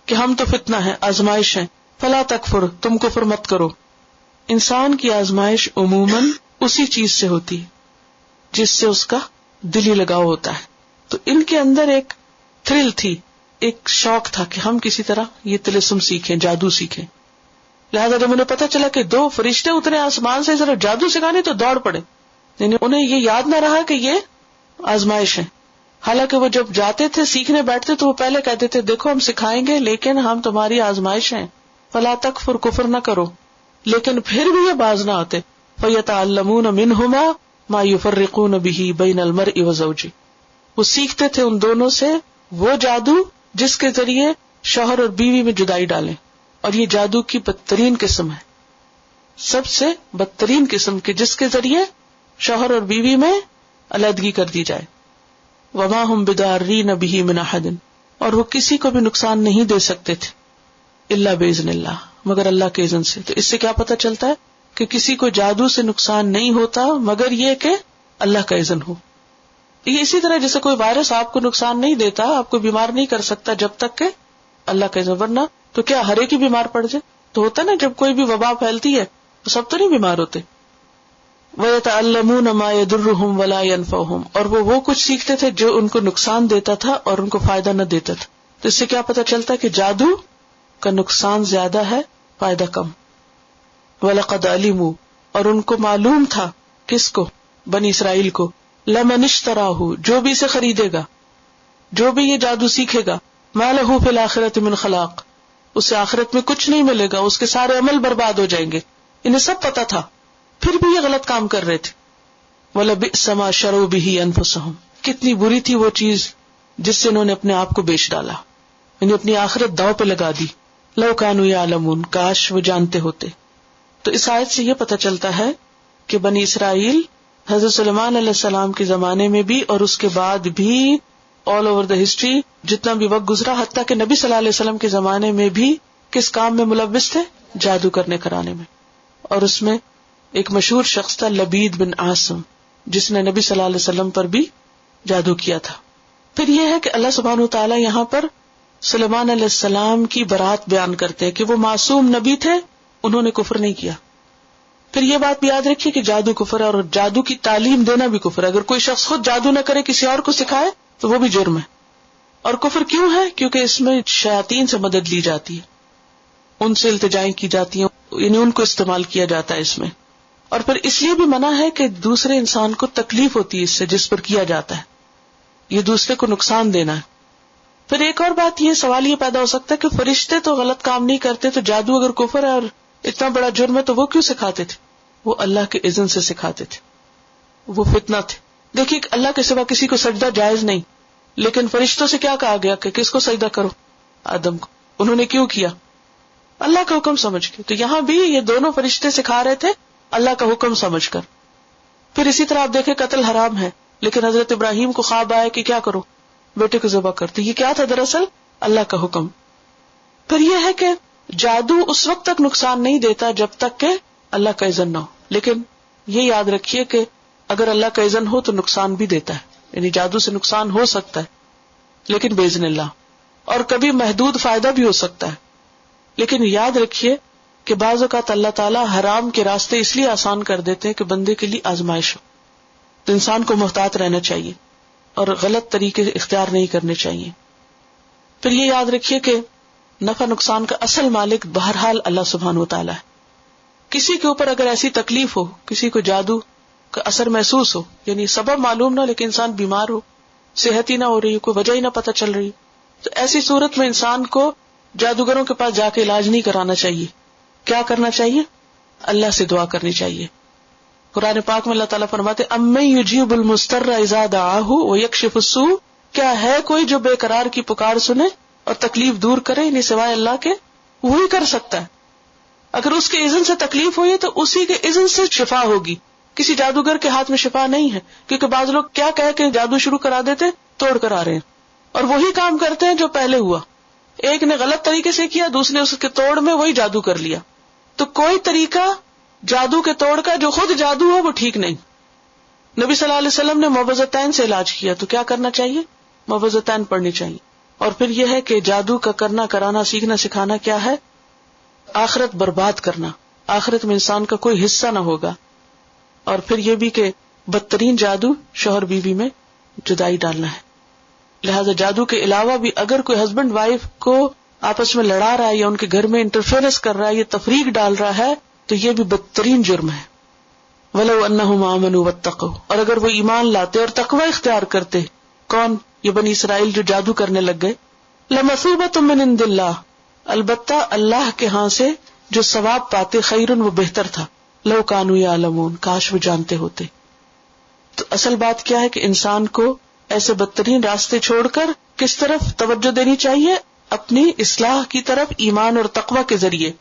کہ ہم تو فتنہ ہیں، آزمائش ہیں. فلا تکفر، تم کفر مت کرو. انسان کی آزمائش عموماً اسی چیز سے ہوتی ہے جس سے اس کا دلی لگاؤ ہوتا ہے. تو ان کے اندر ایک تھرل تھی، ایک شوق تھا کہ ہم کسی طرح یہ طلسم سیکھیں، جادو سیکھیں. لہذا جب انہیں پتا چلا کہ 2 فرشتے اترے آسمان سے ذرا جادو سکھانے، تو دوڑ پڑے. یعنی انہیں یہ یاد نہ رہا کہ یہ آزمائش ہے. حالانکہ وہ جب جاتے تھے سیکھنے بیٹھتے تو وہ پہلے کہتے تھے دیکھو ہم سکھائیں گے لیکن ہم تمہاری آزمائش ہیں، فلا تکفر، کفر نہ کرو. لیکن پھر بھی یہ باز نہ آتے. فَيَتَعَلَّمُونَ مِنْهُمَا مَا يُفَرِّقُونَ بِهِ بَيْنَ الْمَرْءِ وَزَوْجِهِ، وہ سیکھتے تھے ان دونوں سے وہ جادو جس کے ذریعے شوہر اور بیوی میں جدائی ڈالیں. اور یہ جادو کی بدترین قسم ہے، سب سے بدترین قسم کے، جس کے ذریعے شوہر اور بیوی میں علیحدگی کر دی جائے. وَمَا هُمْ بِضَارِّينَ بِهِ مِنْ أَحَدٍ، اور وہ کسی کو بھی نقصان نہیں دے سکتے تھے، الا بِإِذْنِ اللَّهِ، مگر اللہ کے اذن سے. تو اس سے کیا پتہ چلتا ہے کہ کسی کو جادو سے نقصان نہیں ہوتا مگر یہ کہ اللہ کا اذن ہو. یہ اسی طرح جیسے کوئی وائرس آپ کو نقصان نہیں دیتا، آپ کو بیمار نہیں کر سکتا جب تک کہ اللہ کا اذن. ورنہ تو کیا ہر ایک ہی بیمار پڑ جائے؟ تو ہوتا نا جب کوئی بھی وبا پھیلتی ہے تو سب تو نہیں بیمار ہوتے. وَيَتَعَلَّمُونَ مَا يَضُرُّهُمْ وَلَا يَنْفَعُهُمْ، اور وہ کچھ سیکھتے تھے جو ان کو نقصان دیتا تھا اور ان کو فائدہ نہ دیتا تھا. تو اس سے کیا پتہ چلتا ہے کہ جادو کا نقصان زیادہ ہے، فائدہ کم. وَلَقَدْ عَلِمُوا، اور ان کو معلوم تھا، کس کو؟ بنی اسرائیل کو، لَمَنِ اشْتَرَاهُ، جو بھی اسے خریدے گا، جو بھی یہ جادو سیکھے گا، مَا لَهُ فِي الْآخِرَةِ مِنْ خَلَاقٍ، اسے آخرت میں کچھ نہیں ملے گا، اس کے سارے عمل برباد ہو جائیں گے. انہیں سب پتا تھا، پھر بھی یہ غلط کام کر رہے تھے. وَلَبِئْسَ مَا شَرَوْا بِهِ أَنفُسَهُمْ، کتنی بری تھی وہ چیز جس سے انہوں نے اپنے آپ کو بیچ ڈالا، یعنی اپنی آخرت داؤ پہ لگا دی. لَوْ كَانُوا يَعْلَمُونَ، کاش وہ جانتے ہوتے. تو اس آیت سے یہ پتہ چلتا ہے کہ بنی اسرائیل حضرت سلیمان علیہ السلام کے زمانے میں بھی اور اس کے بعد بھی آل اوور دا ہسٹری جتنا بھی وقت گزرا، حتیٰ کہ نبی صلی اللہ علیہ وسلم کے زمانے میں بھی کس کام میں ملوث تھے؟ جادو کرنے کرانے میں. اور اس میں ایک مشہور شخص تھا لبید بن عاصم، جس نے نبی صلی اللہ علیہ وسلم پر بھی جادو کیا تھا. پھر یہ ہے کہ اللہ سبحانہ وتعالیٰ یہاں پر سلیمان علیہ السلام کی برات بیان کرتے ہیں کہ وہ معصوم نبی تھے، انہوں نے کفر نہیں کیا. پھر یہ بات بھی یاد رکھیے کہ جادو کفر ہے، اور جادو کی تعلیم دینا بھی کفر ہے. اگر کوئی شخص خود جادو نہ کرے، کسی اور کو سکھائے، تو وہ بھی جرم ہے. اور کفر کیوں ہے؟ کیونکہ اس میں شیاطین سے مدد لی جاتی ہے، ان سے التجائیں کی جاتی ہیں، یعنی ان کو استعمال کیا جاتا ہے اس میں. اور پھر اس لیے بھی منع ہے کہ دوسرے انسان کو تکلیف ہوتی ہے اس سے جس پر کیا جاتا ہے، یہ دوسرے کو نقصان دینا ہے. پھر ایک اور بات، یہ سوال یہ پیدا ہو سکتا ہے کہ فرشتے تو غلط کام نہیں کرتے، تو جادو اگر کفر ہے اور اتنا بڑا جرم ہے تو وہ کیوں سکھاتے تھے؟ وہ اللہ کے اذن سے سکھاتے تھے، وہ فتنہ تھے. دیکھیے اللہ کے سوا کسی کو سجدہ جائز نہیں، لیکن فرشتوں سے کیا کہا گیا کہ کس کو سجدہ کرو؟ آدم کو. انہوں نے کیوں کیا؟ اللہ کا حکم سمجھ کے. تو یہاں بھی یہ دونوں فرشتے سکھا رہے تھے اللہ کا حکم سمجھ کر. پھر اسی طرح آپ دیکھیں قتل حرام ہے لیکن حضرت ابراہیم کو خواب آیا کہ کیا کرو؟ بیٹے کو ذبح کرتے. یہ کیا تھا دراصل؟ اللہ کا حکم. پھر یہ ہے کہ جادو اس وقت تک نقصان نہیں دیتا جب تک کہ اللہ کا اذن نہ ہو. لیکن یہ یاد رکھیے کہ اگر اللہ کا اذن ہو تو نقصان بھی دیتا ہے. یعنی جادو سے نقصان ہو سکتا ہے لیکن باذن اللہ، اور کبھی محدود فائدہ بھی ہو سکتا ہے. لیکن یاد رکھیے کہ بعض اوقات اللہ تعالیٰ حرام کے راستے اس لیے آسان کر دیتے ہیں کہ بندے کے لیے آزمائش ہو. تو انسان کو محتاط رہنا چاہیے اور غلط طریقے اختیار نہیں کرنے چاہیے. پھر یہ یاد رکھیے کہ نفع نقصان کا اصل مالک بہرحال اللہ سبحانہ و تعالیٰ ہے. کسی کے اوپر اگر ایسی تکلیف ہو، کسی کو جادو کا اثر محسوس ہو، یعنی سبب معلوم نہ لیکن انسان بیمار ہو، صحت ہی نہ ہو رہی، کوئی وجہ ہی نہ پتہ چل رہی، تو ایسی صورت میں انسان کو جادوگروں کے پاس جا کے علاج نہیں کرانا چاہیے. کیا کرنا چاہیے؟ اللہ سے دعا کرنی چاہیے. قرآن پاک میں اللہ تعالیٰ فرماتے اَمَّن يُجِيبُ الْمُضْطَرَّ إِذَا دَعَاهُ وَيَكْشِفُ السُّوءَ، کیا ہے کوئی جو بے قرار کی پکار سنے اور تکلیف دور کرے؟ یعنی سوائے اللہ کے وہی کر سکتا ہے. اگر اس کے اذن سے تکلیف ہوئی تو اسی کے اذن سے شفا ہوگی. کسی جادوگر کے ہاتھ میں شفا نہیں ہے، کیونکہ بعض لوگ کیا کہہ کے جادو شروع کرا دیتے، توڑ کر آ رہے ہیں اور وہی کام کرتے ہیں جو پہلے ہوا. ایک نے غلط طریقے سے کیا، دوسرے اس کے توڑ میں وہی جادو کر لیا. تو کوئی طریقہ جادو کے توڑ کا جو خود جادو ہے وہ ٹھیک نہیں. نبی صلی اللہ علیہ وسلم نے معوذتین سے علاج کیا، تو کیا کرنا چاہیے؟ معوذتین پڑھنی چاہیے. اور پھر یہ ہے کہ جادو کا کرنا، کرانا، سیکھنا، سکھانا کیا ہے؟ آخرت برباد کرنا. آخرت میں انسان کا کوئی حصہ نہ ہوگا. اور پھر یہ بھی کہ بدترین جادو شوہر بیوی میں جدائی ڈالنا ہے. لہذا جادو کے علاوہ بھی اگر کوئی ہسبینڈ وائف کو آپس میں لڑا رہا ہے یا ان کے گھر میں انٹرفیئرنس کر رہا ہے، یہ تفریق ڈال رہا ہے، تو یہ بھی بدترین جرم ہے. وَلَوْ أَنَّهُمْ آمَنُوا وَاتَّقَوْا، اور اگر وہ ایمان لاتے اور تقوی اختیار کرتے. کون؟ یہ بنی اسرائیل جو جادو کرنے لگ گئے. لَمَثُوبَةٌ مِّنْ عِندِ اللَّهِ، البتہ اللہ کے ہاں سے جو ثواب پاتے، خیرن، وہ بہتر تھا. لَوْ كَانُوا يَعْلَمُونَ، کاش وہ جانتے ہوتے. تو اصل بات کیا ہے کہ انسان کو ایسے بدترین راستے چھوڑ کر کس طرف توجہ دینی چاہیے؟ اپنی اصلاح کی طرف، ایمان اور تقوی کے ذریعے.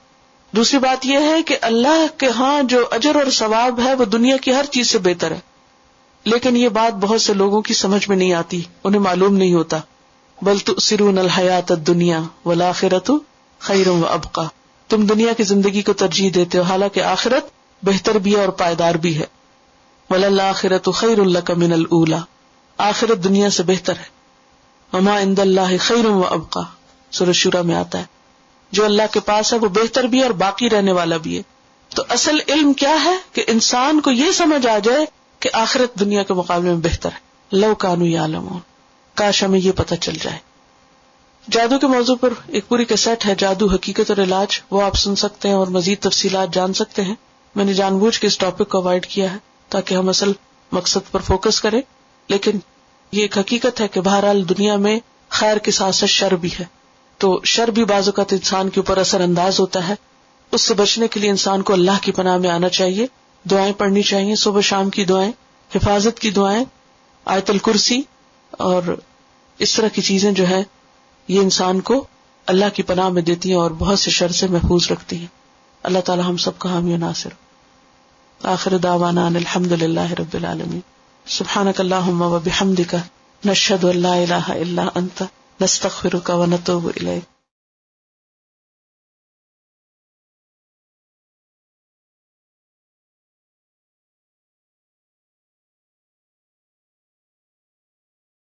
دوسری بات یہ ہے کہ اللہ کے ہاں جو اجر اور ثواب ہے وہ دنیا کی ہر چیز سے بہتر ہے. لیکن یہ بات بہت سے لوگوں کی سمجھ میں نہیں آتی، انہیں معلوم نہیں ہوتا. بل تؤثرون الحیات الدنیا والآخرۃ خیر وابقی، تم دنیا کی زندگی کو ترجیح دیتے ہو حالانکہ آخرت بہتر بھی ہے اور پائیدار بھی ہے. وللآخرۃ خیر لک من الاولی، آخرت دنیا سے بہتر ہے. وما عند اللہ خیر وابقی، سورۃ شورى میں آتا ہے. جو اللہ کے پاس ہے وہ بہتر بھی ہے اور باقی رہنے والا بھی ہے. تو اصل علم کیا ہے کہ انسان کو یہ سمجھ آ جائے کہ آخرت دنیا کے مقابلے میں بہتر ہے. لو کانوا یعلمون، کاش ہمیں یہ پتہ چل جائے. جادو کے موضوع پر ایک پوری کیسٹ ہے، جادو حقیقت اور علاج، وہ آپ سن سکتے ہیں اور مزید تفصیلات جان سکتے ہیں. میں نے جان بوجھ کے اس ٹاپک کو اوائڈ کیا ہے تاکہ ہم اصل مقصد پر فوکس کریں. لیکن یہ ایک حقیقت ہے کہ بہرحال دنیا میں خیر کے ساتھ ساتھ شر بھی ہے. تو شر بھی بعض اوقات انسان کے اوپر اثر انداز ہوتا ہے. اس سے بچنے کے لیے انسان کو اللہ کی پناہ میں آنا چاہیے، دعائیں پڑھنی چاہیے، صبح شام کی دعائیں، حفاظت کی دعائیں، آیت الکرسی اور اس طرح کی چیزیں جو ہیں یہ انسان کو اللہ کی پناہ میں دیتی ہیں اور بہت سے شر سے محفوظ رکھتی ہیں. اللہ تعالی ہم سب کا حامی و ناصر. آخر دعوانا ان الحمد للہ رب العالمین. سبحانک اللہم و بحمدک، نشہد ان لا الہ الا انت، نستغفرک و نتوب الیک.